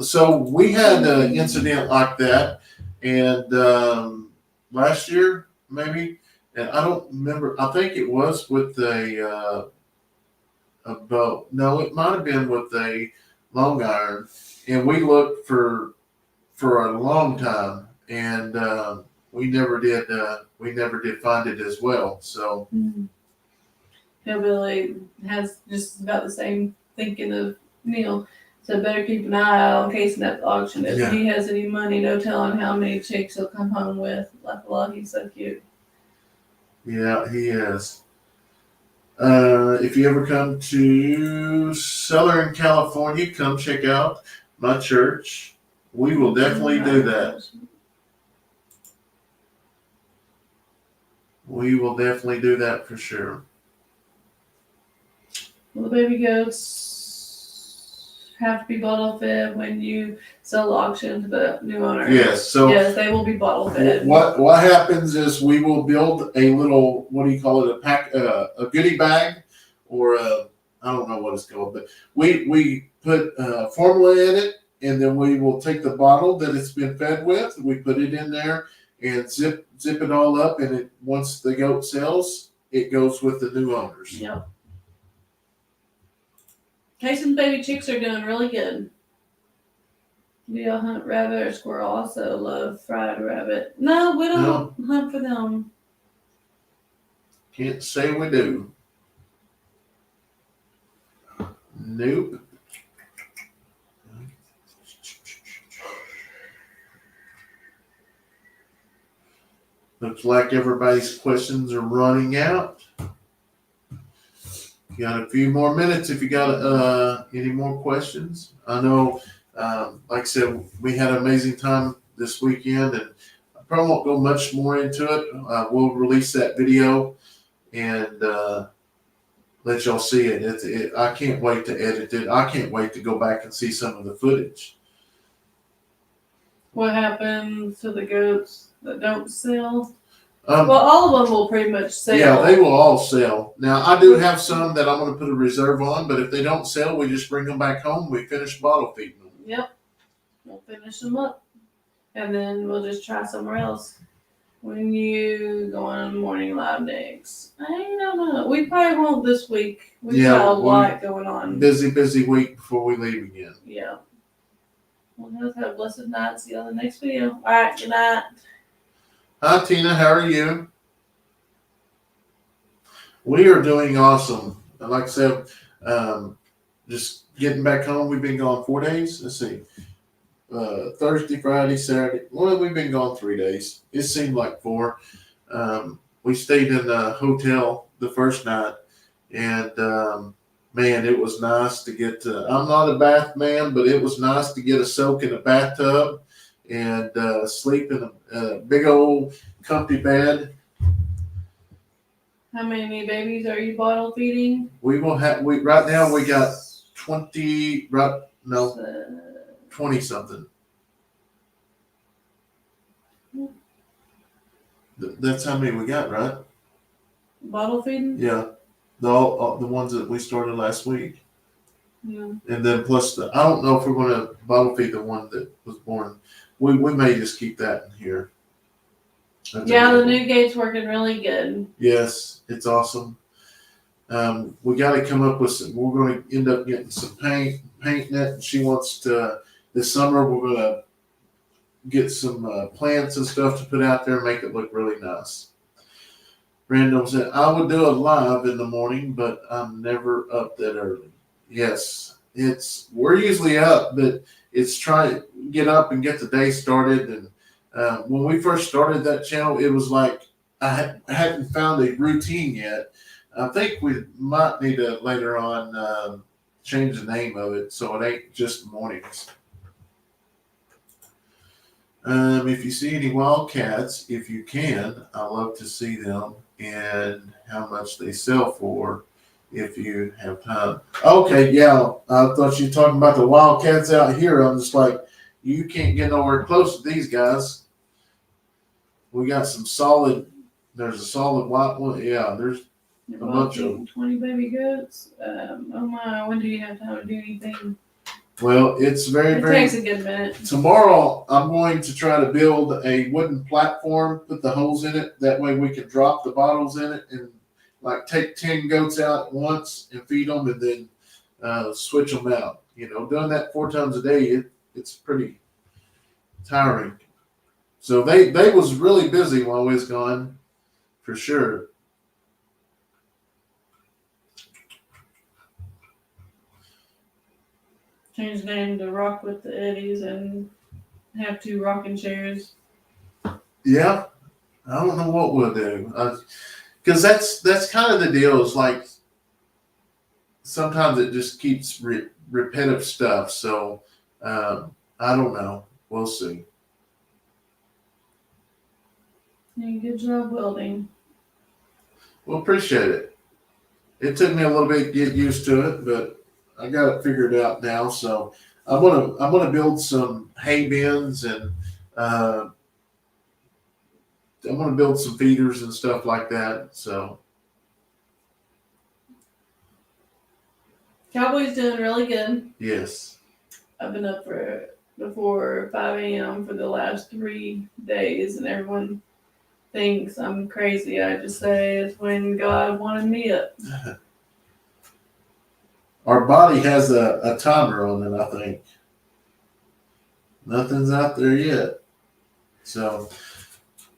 So we had an incident like that, and last year maybe, and I don't remember. I think it was with a boat. No, it might have been with a long iron, and we looked for a long time, and we never did. We never did find it as well. So Hillbilly has just about the same thinking of Neil. So better keep an eye out on Kayson at the auction. If he has any money, no telling how many chicks he'll come home with. Like, well, he's so cute. yeah, he is. If you ever come to Southern California, come check out my church. We will definitely do that. We will definitely do that for sure. Well, the baby goats have to be bottle fed when you sell the auction to the new owner. Yes. So yes, they will be bottle fed. What happens is we will build a little, what do you call it, a goodie bag, or I don't know what it's called, but we put formula in it, and then we will take the bottle that it's been fed with, we put it in there and zip it all up, and it once the goat sells, it goes with the new owners. Yep. Kayson's baby chicks are doing really good. Do y'all hunt rabbit or squirrel? Also love fried rabbit. No, we don't hunt for them. Can't say we do. Nope. Looks like everybody's questions are running out. Got a few more minutes if you got any more questions. I know, like I said, we had an amazing time this weekend, and I probably won't go much more into it. We'll release that video and let y'all see it. I can't wait to edit it. I can't wait to go back and see some of the footage. What happens to the goats that don't sell? Well, all of them will pretty much sell. Yeah, they will all sell. Now, I do have some that I'm going to put a reserve on, but if they don't sell, we just bring them back home. We finish bottle feeding them. Yep. We'll finish them up. And then we'll just try somewhere else. When you go on morning live next, I don't know. We probably won't this week. We've got a lot going on. Busy week before we leave again. Yeah. Well, let's have a blessed night. See you on the next video. All right. Good night. Hi, Tina. How are you? We are doing awesome. Like I said, just getting back home. We've been gone 4 days. Let's see. Thursday, Friday, Saturday. Well, we've been gone 3 days. It seemed like 4. We stayed in a hotel the first night, and man, it was nice to get to. I'm not a bath man, but it was nice to get a soak in a bathtub and sleep in a big old comfy bed. How many babies are you bottle feeding? We will have. Right now we got 20. Right? No. 20 something. That's how many we got, right? Bottle feeding? Yeah. All the ones that we started last week. Yeah. And then plus I don't know if we're going to bottle feed the one that was born. We may just keep that in here. Yeah, the new gate's working really good. Yes, it's awesome. We got to come up with some. We're going to end up getting some painting it. And she wants to. This summer, we're going to get some plants and stuff to put out there and make it look really nice. Random said, I would do a live in the morning, but I'm never up that early. Yes, we're usually up, but it's trying to get up and get the day started. And when we first started that channel, it was like I hadn't found a routine yet. I think we might need to later on change the name of it so it ain't just mornings. If you see any wildcats, if you can, I love to see them and how much they sell for if you have time. Okay, yeah, I thought you were talking about the wildcats out here. I'm just like, you can't get nowhere close to these guys. We got some solid, there's a solid white one. Yeah, You're A bunch of watching 20 baby goats. Oh my, when do you have time to do anything? Well, it's very, It very. takes a good minute. Tomorrow, I'm going to try to build a wooden platform, put the holes in it. That way we can drop the bottles in it and like take 10 goats out at once and feed them and then switch them out. Doing that 4 times a day, it's pretty tiring. So they was really busy while we was gone, for sure. Change the name to Rock with the Eddies and have 2 rocking chairs. Yeah, I don't know what we'll do. Because that's kind of the deal. Is like sometimes it just keeps repetitive stuff. So I don't know. We'll see. Yeah, good job welding. Well, appreciate it. It took me a little bit to get used to it, but I got it figured out now. So I'm gonna build some hay bins and I'm gonna build some feeders and stuff like that. So Cowboy's doing really good. yes. I've been up before 5 a.m. for the last 3 days, and everyone thinks I'm crazy. I just say it's when God wanted me up. Our body has a timer on it, I think. Nothing's out there yet. So,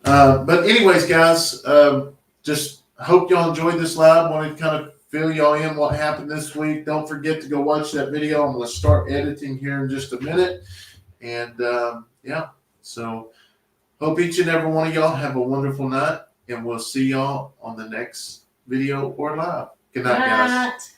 but anyways, guys, just hope y'all enjoyed this live. Wanted to kind of fill y'all in what happened this week. Don't forget to go watch that video. I'm going to start editing here in just a minute. And yeah, so hope each and every one of y'all have a wonderful night. And we'll see y'all on the next video or live. Good night, guys.